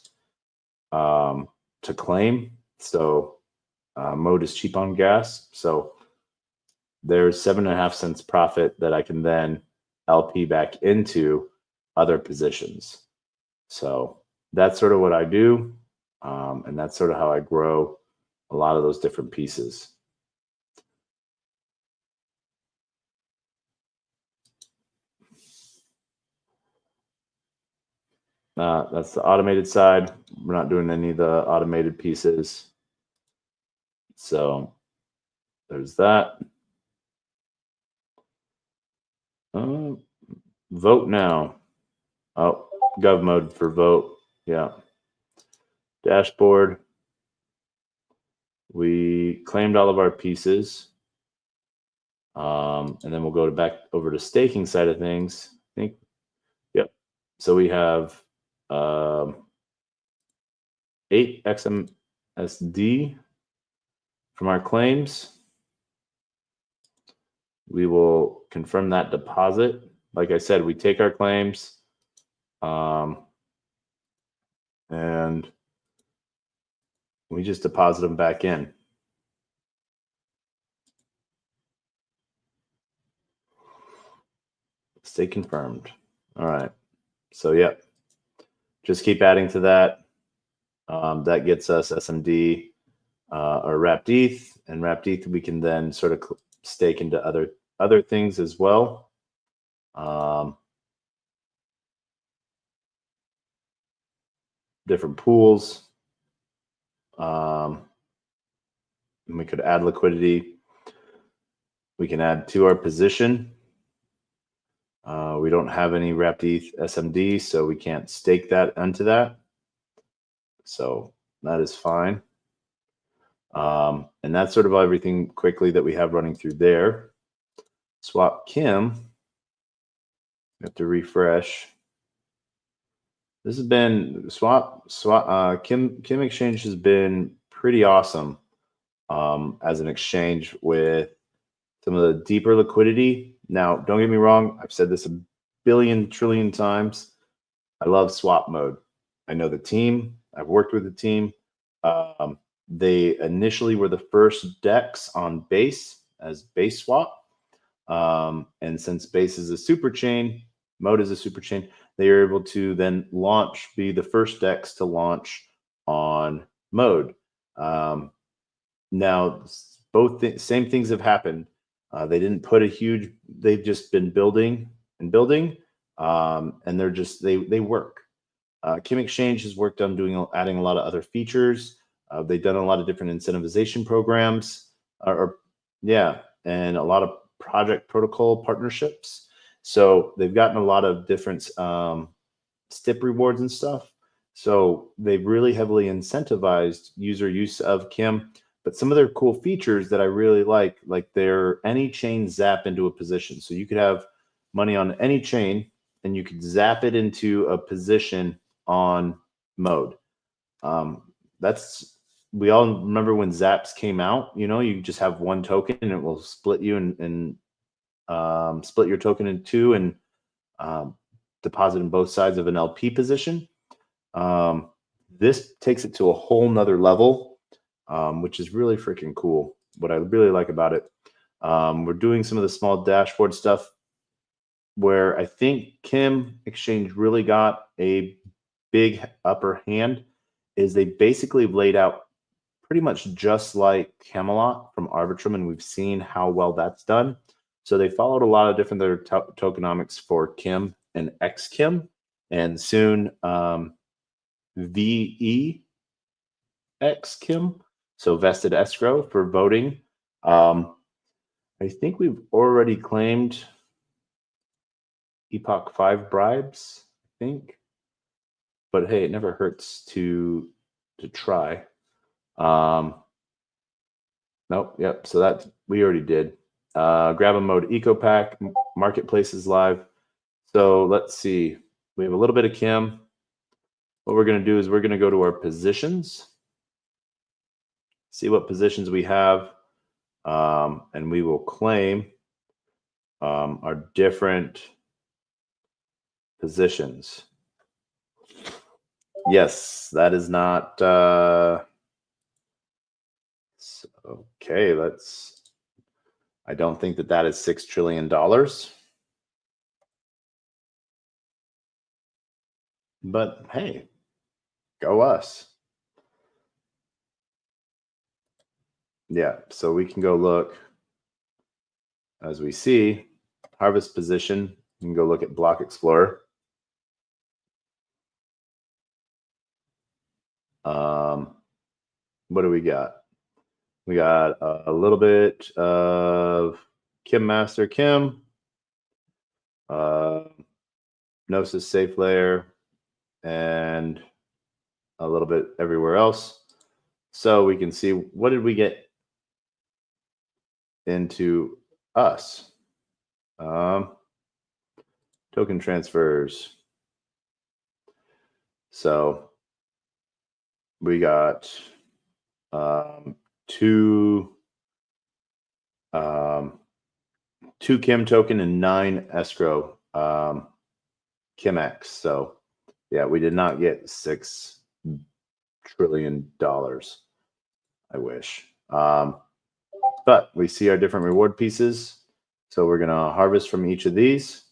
A: to claim. So mode is cheap on gas. So there's 7.5 cents profit that I can then LP back into other positions. So that's sort of what I do. And that's sort of how I grow a lot of those different pieces. That's the automated side. We're not doing any of the automated pieces. So there's that. Vote now. Oh, gov mode for vote. Yeah. Dashboard. We claimed all of our pieces. And then we'll go back over to staking side of things. I think, yep. So we have 8 XMSD from our claims. We will confirm that deposit. Like I said, we take our claims and we just deposit them back in. Stay confirmed. All right. So, yeah, just keep adding to that. That gets us SMD or wrapped ETH, and wrapped ETH we can then sort of stake into other things as well. Different pools. And we could add liquidity. We can add to our position. We don't have any wrapped ETH SMD, so we can't stake that onto that. So that is fine. And that's sort of everything quickly that we have running through there. Swap Kim. We have to refresh. This has been Kim Exchange has been pretty awesome as an exchange with some of the deeper liquidity. Now, don't get me wrong. I've said this a billion trillion times. I love swap mode. I know the team. I've worked with the team. They initially were the first DEX on Base as Base swap. And since Base is a super chain, mode is a super chain, they are able to then be the first DEX to launch on mode. Now, same things have happened. They didn't put they've just been building and building, and they work. Kim Exchange has worked on adding a lot of other features. They've done a lot of different incentivization programs, and a lot of project protocol partnerships. So they've gotten a lot of different STIP rewards and stuff. So they've really heavily incentivized user use of Kim. But some of their cool features that I really like their any chain zap into a position. So you could have money on any chain and you could zap it into a position on mode. We all remember when zaps came out. You just have one token and it will split you and split your token in two and deposit in both sides of an LP position. This takes it to a whole nother level, which is really freaking cool. What I really like about it, we're doing some of the small dashboard stuff where I think Kim Exchange really got a big upper hand is they basically laid out pretty much just like Camelot from Arbitrum, and we've seen how well that's done. So they followed a lot of different other tokenomics for Kim and XKim, and soon VE XKim, so vested escrow for voting. I think we've already claimed Epoch 5 bribes, I think. But hey, it never hurts to try. Nope, yep, so that we already did. Grab a mode Eco Pack, Marketplace is live. So let's see. We have a little bit of Kim. What we're going to do is we're going to go to our positions, see what positions we have, and we will claim our different positions. Yes, that is not okay. I don't think that is $6 trillion. But hey, go us. Yeah, so we can go look. As we see, harvest position, you can go look at Block Explorer. What do we got? We got a little bit of Kim Master Kim, Gnosis Safe Layer, and a little bit everywhere else. So we can see, what did we get into us? Token transfers. So we got two Kim token and 9 escrow Kim X. So yeah, we did not get $6 trillion. I wish. But we see our different reward pieces. So we're going to harvest from each of these.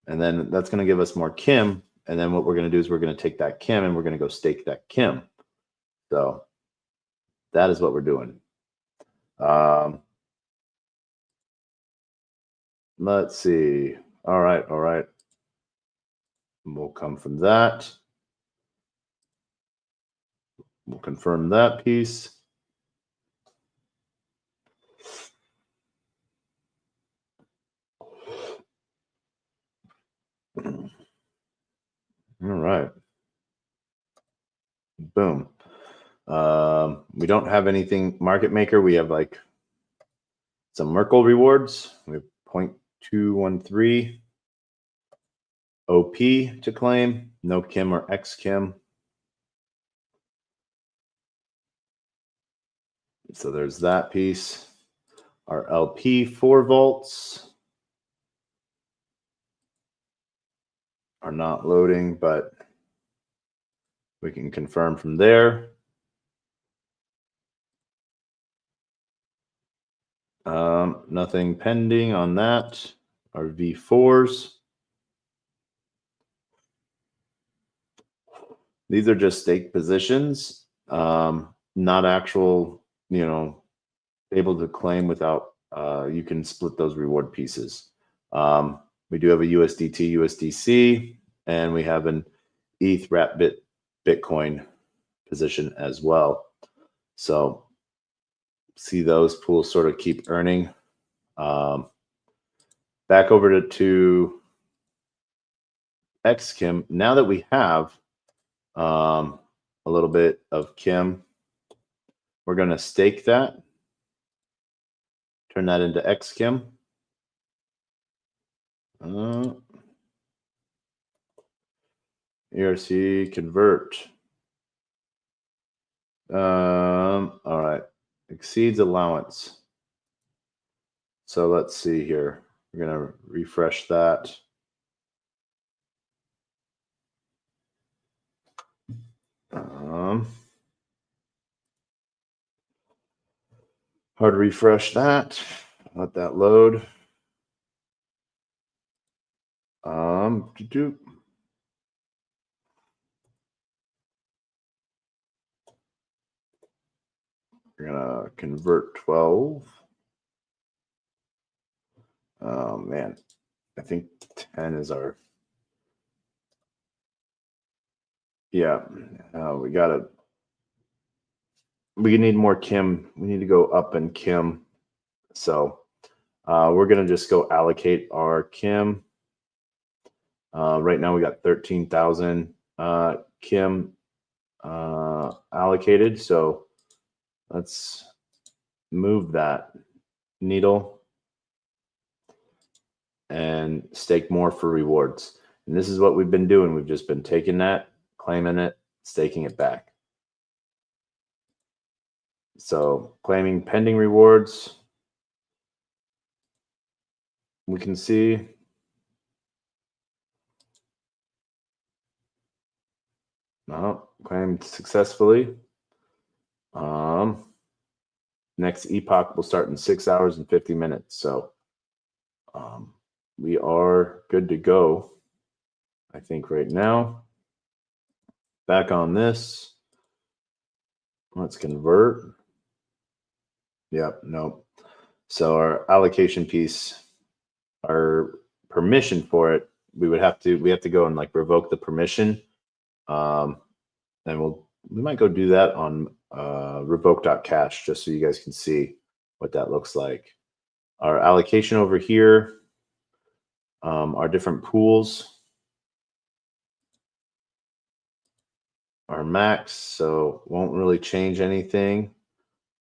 A: And then that's going to give us more Kim. And then what we're going to do is we're going to take that Kim and we're going to go stake that Kim. So that is what we're doing. Let's see. All right. We'll come from that. We'll confirm that piece. All right. Boom. We don't have anything market maker. We have like some Merkle rewards. We have 0.213 OP to claim. No Kim or X Kim. So there's that piece. Our LP 4 volts are not loading, but we can confirm from there. Nothing pending on that. Our V4s. These are just stake positions, not actual, able to claim without, you can split those reward pieces. We do have a USDT, USDC, and we have an ETH wrap Bitcoin position as well. So see those pools sort of keep earning. Back over to XKim. Now that we have a little bit of Kim, we're going to stake that, turn that into XKim. ERC convert. All right, exceeds allowance. So let's see here. We're going to refresh that. Hard to refresh that. Let that load. We're gonna convert 12. Oh man, I think 10 is our. Yeah, we need more Kim. We need to go up in Kim. So we're going to just go allocate our Kim. Right now we got 13,000 Kim allocated. So let's move that needle and stake more for rewards. And this is what we've been doing. We've just been taking that, claiming it, staking it back. So claiming pending rewards. We can see claimed successfully. Next epoch will start in 6 hours and 50 minutes. So we are good to go, I think, right now. Back on this. Let's convert. Yep, nope. So our allocation piece, our permission for it, we have to go and like revoke the permission. And we might go do that on revoke.cash just so you guys can see what that looks like. Our allocation over here, our different pools, our max, so won't really change anything.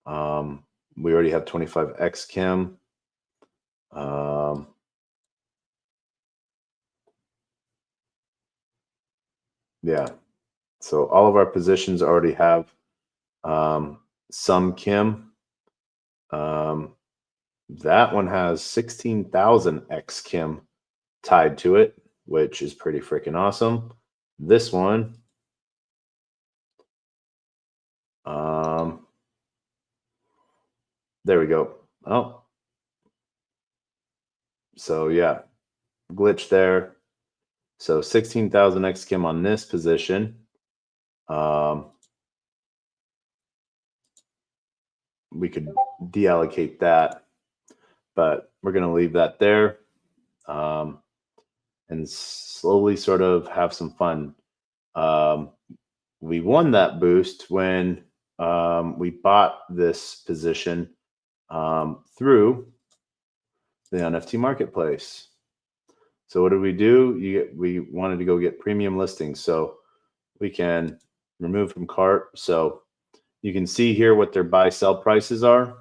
A: We already have 25x Kim. Yeah, so all of our positions already have some Kim. That one has 16,000 X Kim tied to it, which is pretty freaking awesome. This one, there we go. Oh, so yeah, glitch there. So 16,000 X Kim on this position. We could deallocate that, but we're going to leave that there and slowly sort of have some fun. We won that boost when we bought this position through the NFT marketplace. So what did we do? We wanted to go get premium listings, so we can remove from cart. So you can see here what their buy sell prices are,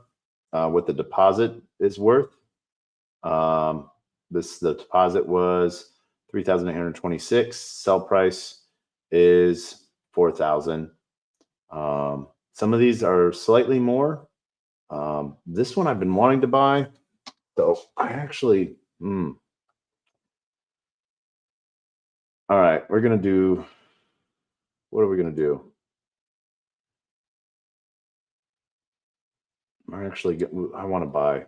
A: what the deposit is worth. The deposit was 3,826. Sell price is 4,000. Some of these are slightly more. This one I've been wanting to buy, so I actually. All right, we're gonna do. What are we gonna do? I want to buy.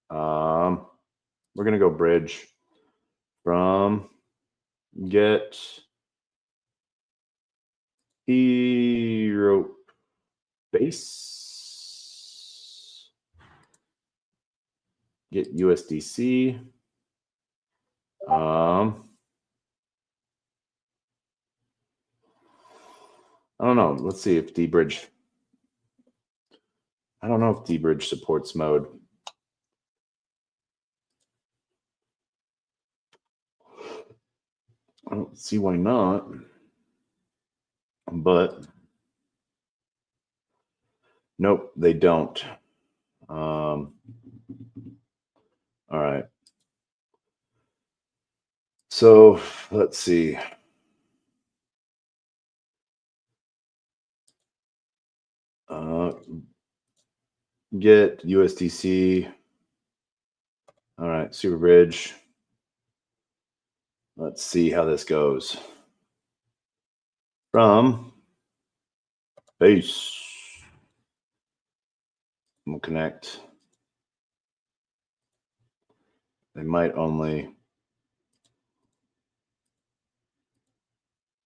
A: We're gonna go bridge from get hero base, get USDC. I don't know. Let's see if dbridge. I don't know if dbridge supports mode. I don't see why not, but nope, they don't. All right. So let's see. Get USDC. All right, super bridge. Let's see how this goes. From base, we'll connect. They might only.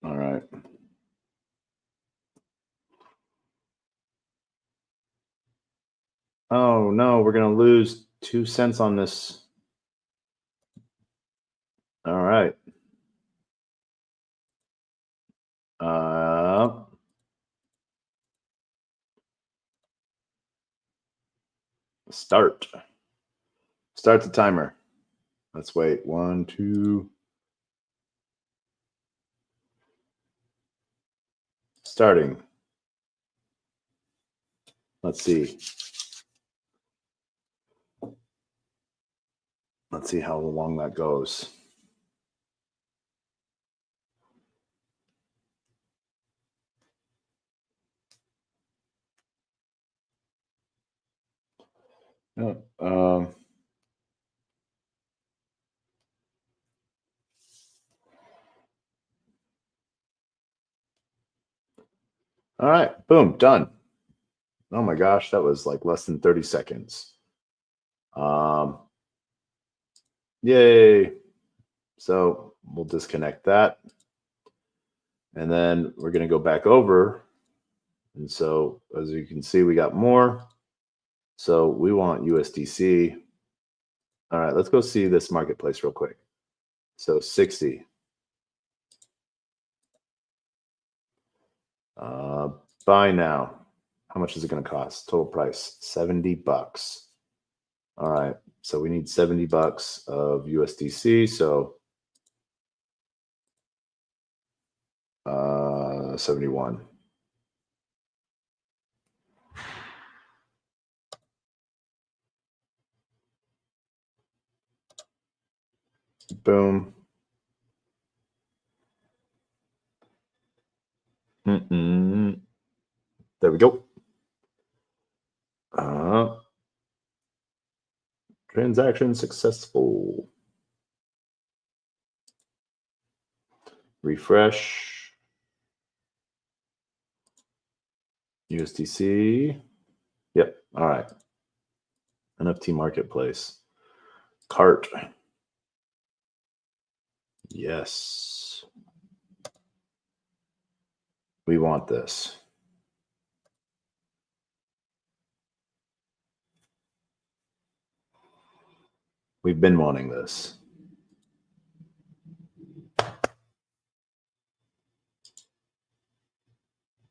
A: All right. Oh no, we're gonna lose 2 cents on this. All right. Start. Start the timer. Let's wait. 1, 2. Starting. Let's see. Let's see how long that goes. Oh, all right. Boom. Done. Oh my gosh, that was like less than 30 seconds. Yay. So we'll disconnect that. And then we're going to go back over. And so as you can see, we got more. So we want USDC. All right, let's go see this marketplace real quick. So 60. Buy now. How much is it going to cost? Total price $70. All right, so we need $70 of USDC. So 71. Boom. There we go. Transaction successful. Refresh. USDC. Yep. All right. NFT marketplace. Cart. Yes. We want this. We've been wanting this.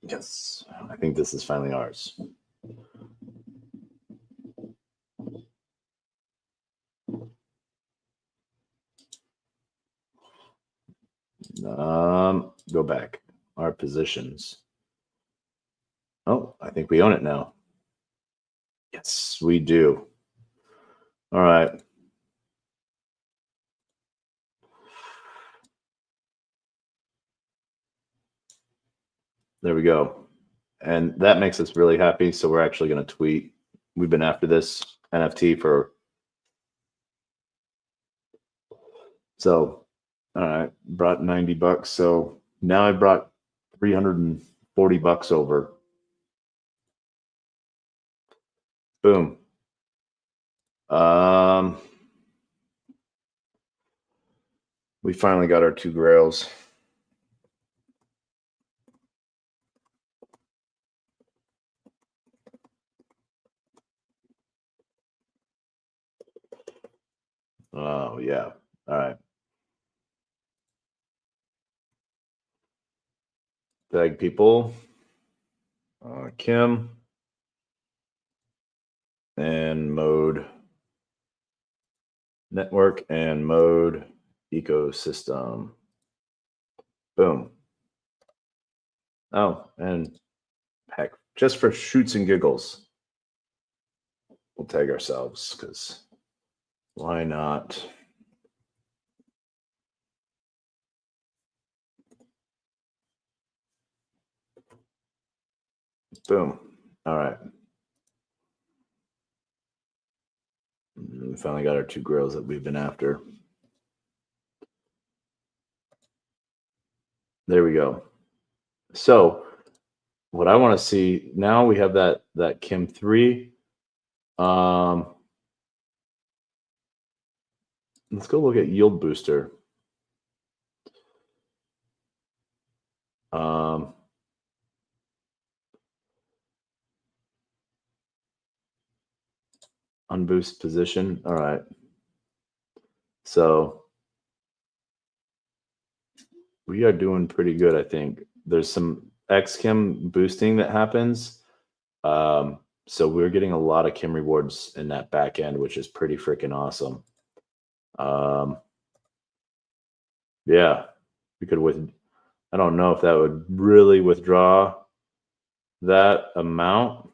A: Yes. I think this is finally ours. Go back. Our positions. Oh, I think we own it now. Yes, we do. All right. There we go. And that makes us really happy. So we're actually going to tweet. We've been after this NFT for. So, all right, brought $90. So now I brought $340 over. Boom. We finally got our 2 grails. Oh, yeah. All right. Tag people. Kim. And mode. Network and mode ecosystem. Boom. Oh, and heck, just for shoots and giggles, we'll tag ourselves because why not? Boom. All right. We finally got our 2 grills that we've been after. There we go. So what I want to see now, we have that Kim 3. Let's go look at yield booster. Unboost position. All right. So we are doing pretty good, I think. There's some XChem boosting that happens. So we're getting a lot of Kim rewards in that back end, which is pretty freaking awesome. Yeah, we could I don't know if that would really withdraw that amount.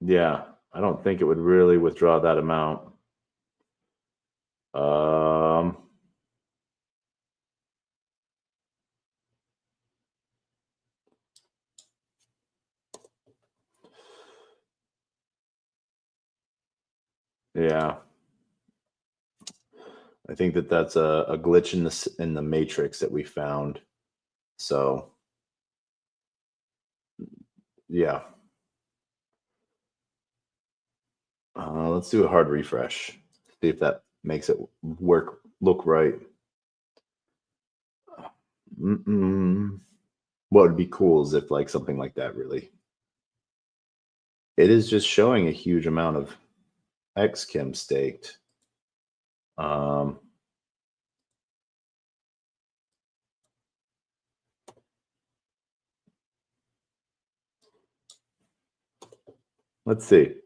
A: Yeah, I don't think it would really withdraw that amount. Yeah, I think that's a glitch in the matrix that we found. So yeah, let's do a hard refresh. See if that makes it look right. What would be cool is if like something like that really. It is just showing a huge amount of XChem staked. Let's see.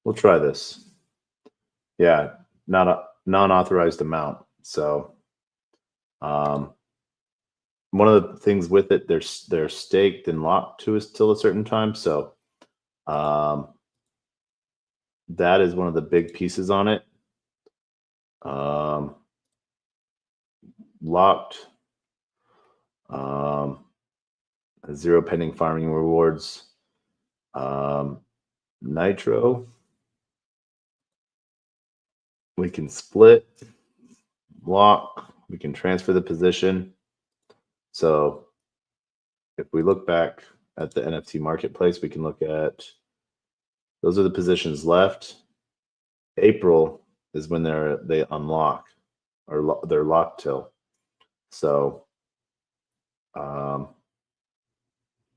A: We'll try this. Yeah, not a non-authorized amount. So one of the things with it, they're staked and locked to us till a certain time. So that is one of the big pieces on it. Locked. 0 pending farming rewards. Nitro. We can split, lock, we can transfer the position. So if we look back at the NFT marketplace, we can look at those are the positions left. April is when they unlock or they're locked till. So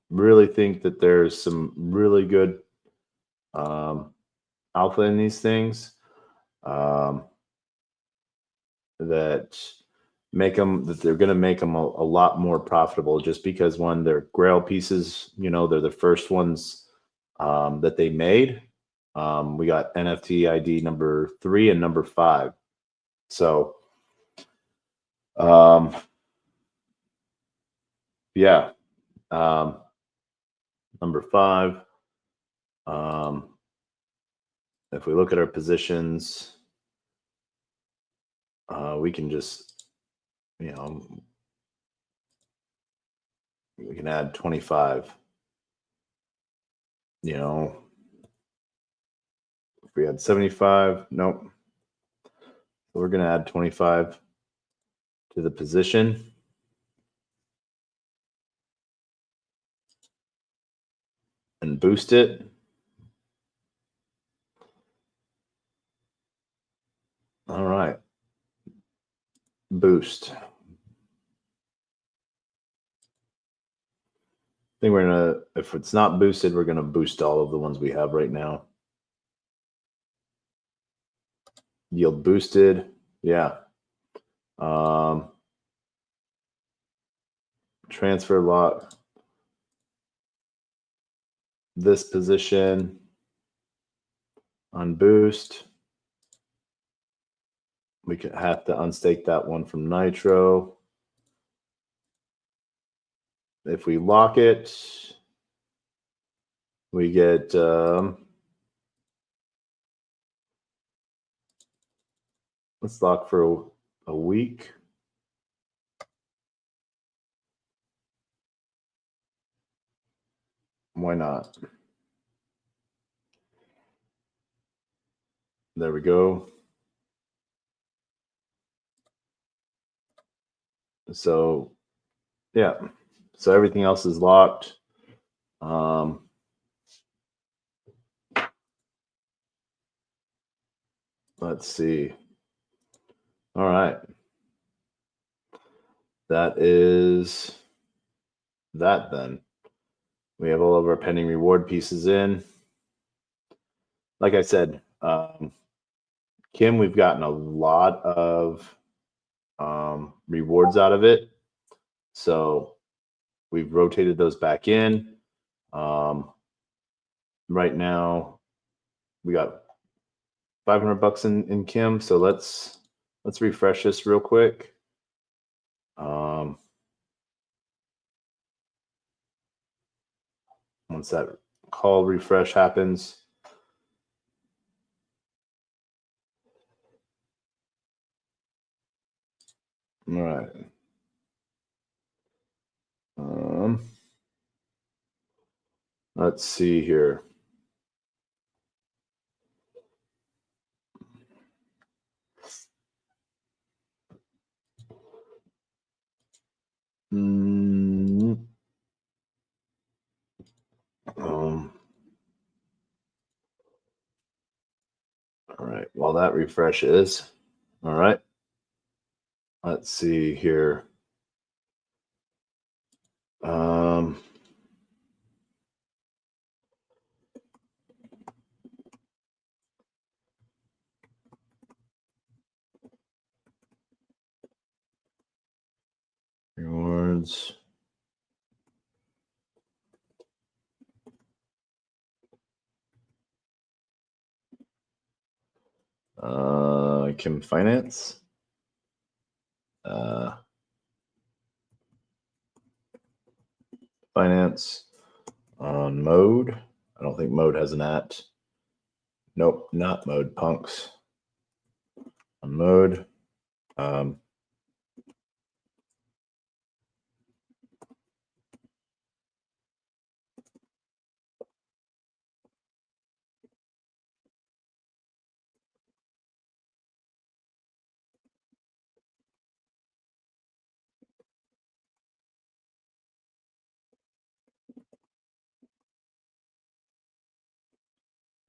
A: really think that there's some really good alpha in these things that they're going to make them a lot more profitable just because when they're grail pieces, they're the first ones that they made. We got NFT ID number 3 and number 5. So yeah, number 5. If we look at our positions, we can just, we can add 25. If we had 75, nope. So we're going to add 25 to the position. And boost it. All right. Boost. I think we're going to, if it's not boosted, we're going to boost all of the ones we have right now. Yield boosted. Yeah. Transfer lock. This position on boost. We could have to unstake that one from Nitro. If we lock it, we get let's lock for a week. Why not? There we go. So yeah, so everything else is locked. Let's see. All right. that is that then. We have all of our pending reward pieces in. Like I said, Kim, we've gotten a lot of rewards out of it. So we've rotated those back in. Right now, we got 500 bucks in Kim. So let's refresh this real quick. Once that call refresh happens. All right. Let's see here. All right. While that refreshes. All right. Let's see here. Rewards. Kim Finance. Finance on mode. I don't think mode has an at. Nope, not mode. Punks on mode.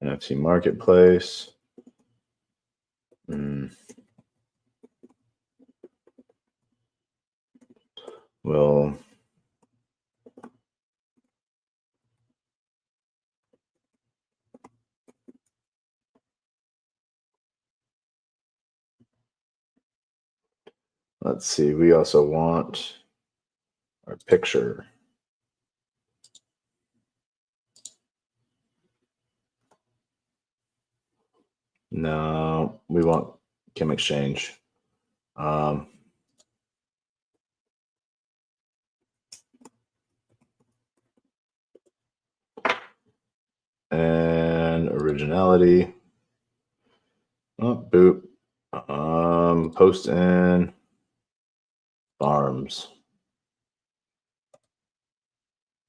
A: NFC Marketplace. Well, let's see. We also want our picture. No, we want Kim Exchange. And originality. Oh, boop. Post in farms.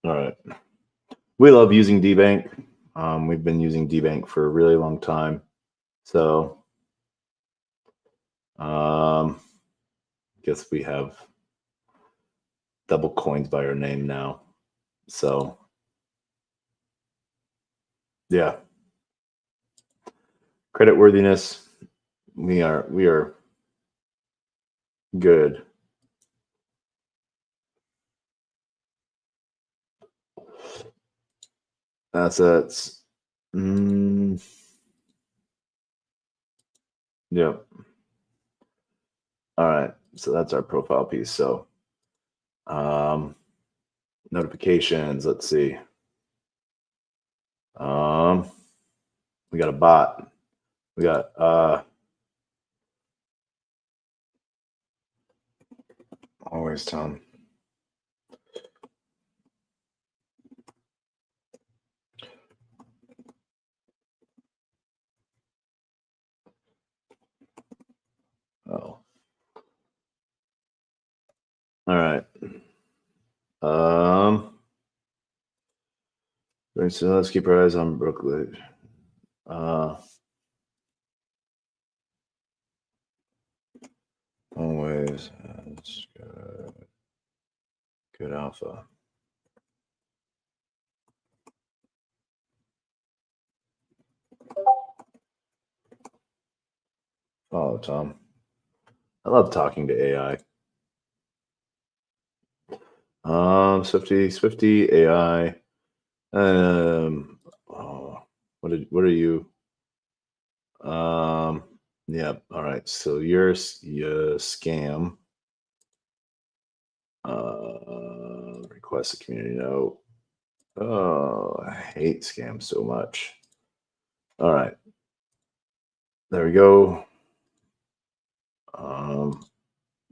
A: All right. We love using DBank. We've been using DBank for a really long time. So, guess we have double coins by our name now. So, yeah. Credit worthiness. We are good. Assets. Yep. All right. So that's our profile piece. So notifications. Let's see. We got a bot. We got always Tom. Oh. All right. So let's keep our eyes on Brooklyn. Always has good alpha. Follow Tom. I love talking to AI. Swifty AI. What are you? Yeah. All right. So your scam. Request a community note. Oh, I hate scams so much. All right. There we go.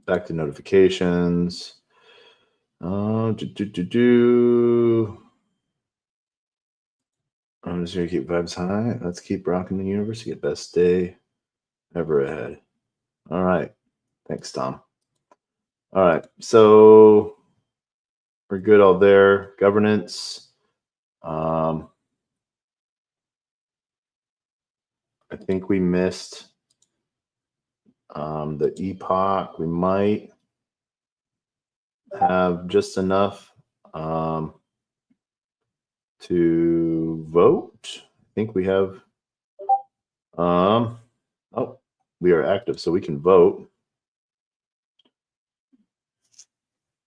A: Back to notifications. I'm just gonna keep vibes high. Let's keep rocking the universe. Get best day ever ahead. All right. Thanks, Tom. All right. So we're good all there. Governance. I think we missed the epoch. We might have just enough to vote. I think we have. Oh, we are active, so we can vote.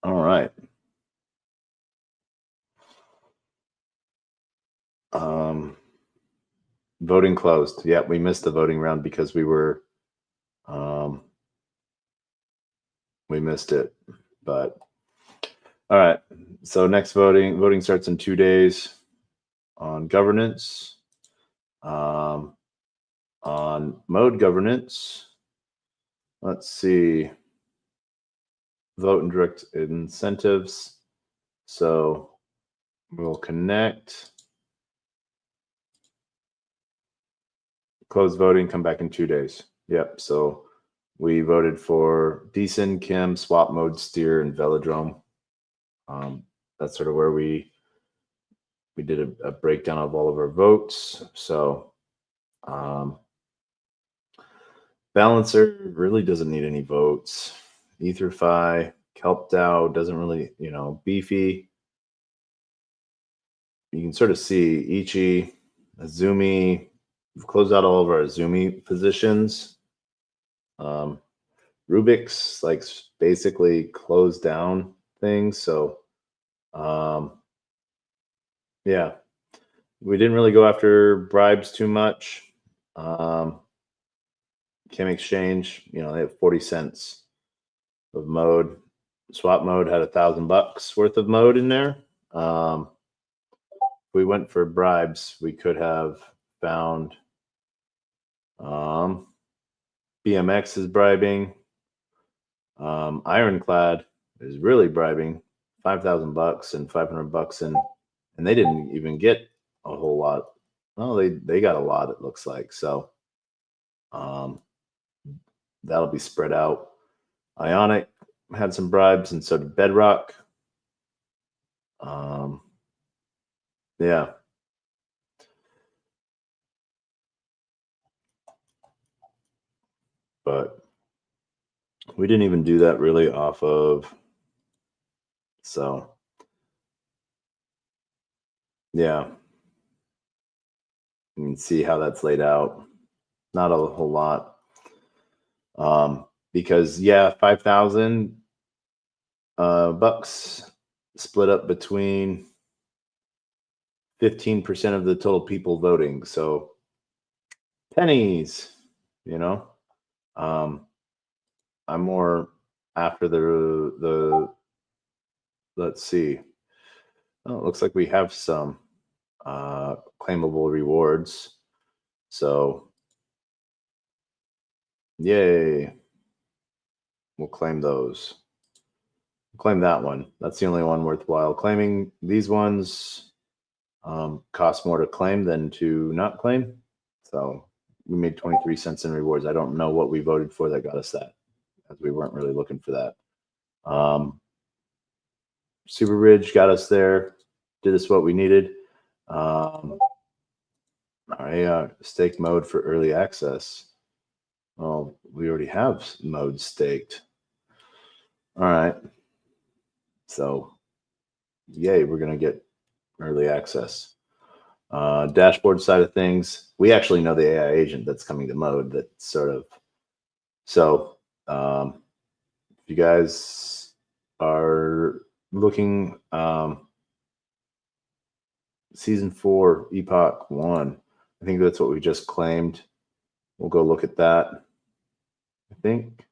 A: All right. Voting closed. Yeah, we missed the voting round because we were. We missed it, but all right. So next voting starts in 2 days on governance. On mode governance, let's see. Vote and direct incentives. So we'll connect. Close voting, come back in 2 days. Yep. So we voted for Degen, Kim, Swap Mode, Steer, and Velodrome. That's sort of where we did a breakdown of all of our votes. So Balancer really doesn't need any votes. EtherFi, Kelp DAO doesn't really, Beefy. You can sort of see Ichi, Azumi. We've closed out all of our Azumi positions. Rubik's basically closed down things. So, yeah, we didn't really go after bribes too much. Kim Exchange, they have 40 cents of mode. Swap Mode had $1,000 worth of mode in there. If we went for bribes, we could have found BMX is bribing. Ironclad is really bribing, $5,000 and $500 and they didn't even get a whole lot. Well, they got a lot, it looks like. So that'll be spread out. Ionic had some bribes, and so did Bedrock. Yeah. But we didn't even do that really off of. So, yeah. You can see how that's laid out. Not a whole lot. Because, yeah, 5,000 bucks split up between 15% of the total people voting. So, pennies, I'm more after the let's see. Oh, it looks like we have some claimable rewards. So, yay. We'll claim those. Claim that one. That's the only one worthwhile claiming. These ones cost more to claim than to not claim. So we made 23 cents in rewards. I don't know what we voted for that got us that, because we weren't really looking for that. Super Ridge got us there. Did us what we needed. All right, stake mode for early access. Well, we already have mode staked. All right. So, yay, we're going to get early access. Dashboard side of things, we actually know the AI agent that's coming to mode. That sort of. So, if you guys are looking season 4, Epoch 1. I think that's what we just claimed. We'll go look at that, I think.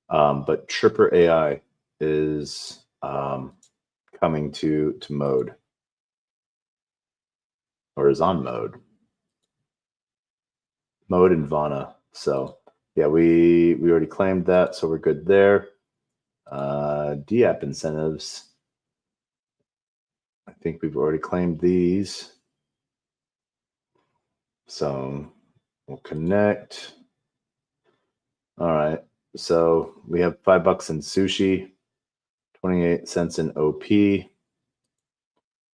A: But Tripper AI is coming to mode, or is on mode and Vana. So yeah, we already claimed that, so we're good there. DApp incentives, I think we've already claimed these. So we'll connect. All right. So we have $5 in sushi, 28 cents in OP.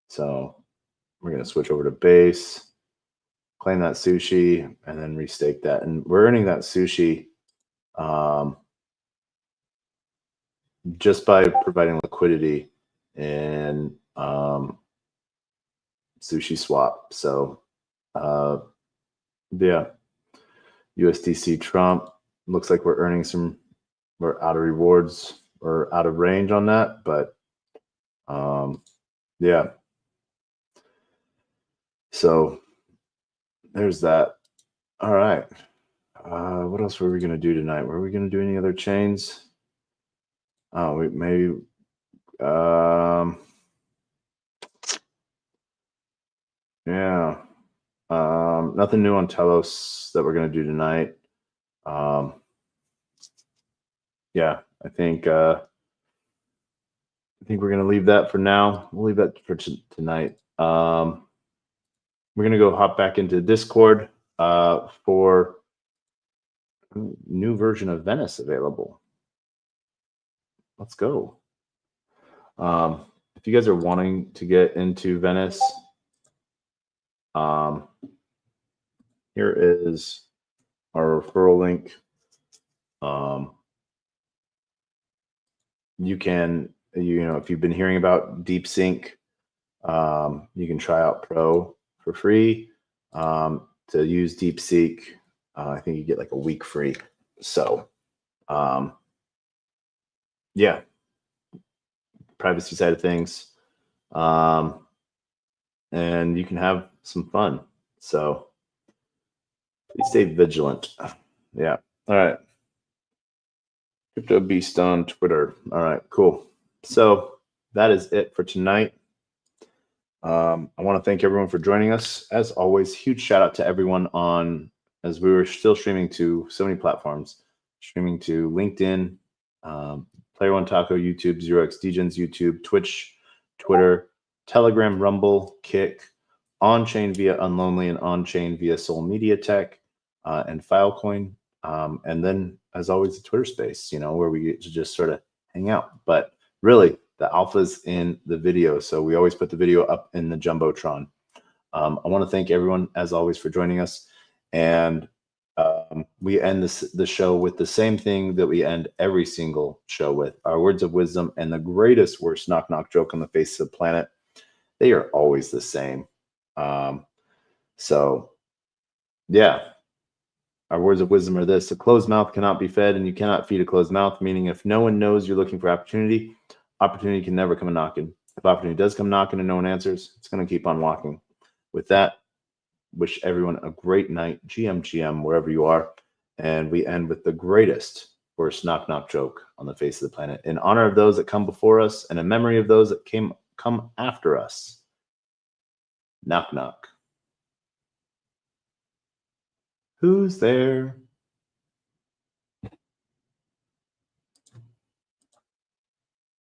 A: So we're going to switch over to base, claim that sushi, and then restake that. And we're earning that sushi just by providing liquidity in sushi swap. So yeah, USDC Trump, looks like we're earning some, we're out of rewards or out of range on that, but yeah. So there's that. All right. What else were we going to do tonight? Were we going to do any other chains? Oh, we maybe. Yeah. Nothing new on Telos that we're going to do tonight. Yeah, I think we're going to leave that for now. We'll leave that for tonight. We're going to go hop back into Discord for new version of Venice available. Let's go. If you guys are wanting to get into Venice, here is our referral link. You can, if you've been hearing about DeepSync, you can try out Pro for free. To use DeepSync, I think you get like a week free. So, yeah, privacy side of things. And you can have some fun. So please stay vigilant. Yeah. All right. Crypto Beast on Twitter. All right, cool. So that is it for tonight. I want to thank everyone for joining us. As always, huge shout out to everyone as we were still streaming to so many platforms, streaming to LinkedIn, Player One Taco, YouTube, 0x Degens, YouTube, Twitch, Twitter, Telegram, Rumble, Kick, on-chain via Unlonely, and on-chain via Soul Media Tech, and Filecoin. And then, as always, the Twitter space, where we get to just sort of hang out. But really, the alpha's in the video, so we always put the video up in the Jumbotron. I want to thank everyone, as always, for joining us. And we end the show with the same thing that we end every single show with, our words of wisdom and the greatest, worst knock-knock joke on the face of the planet. They are always the same. So, yeah. Our words of wisdom are this: a closed mouth cannot be fed, and you cannot feed a closed mouth, meaning if no one knows you're looking for opportunity, opportunity can never come knocking. If opportunity does come knocking and no one answers, it's going to keep on walking. With that, wish everyone a great night, GM, wherever you are. And we end with the greatest, worst knock-knock joke on the face of the planet. In honor of those that come before us and in memory of those that come after us. Knock, knock. Who's there?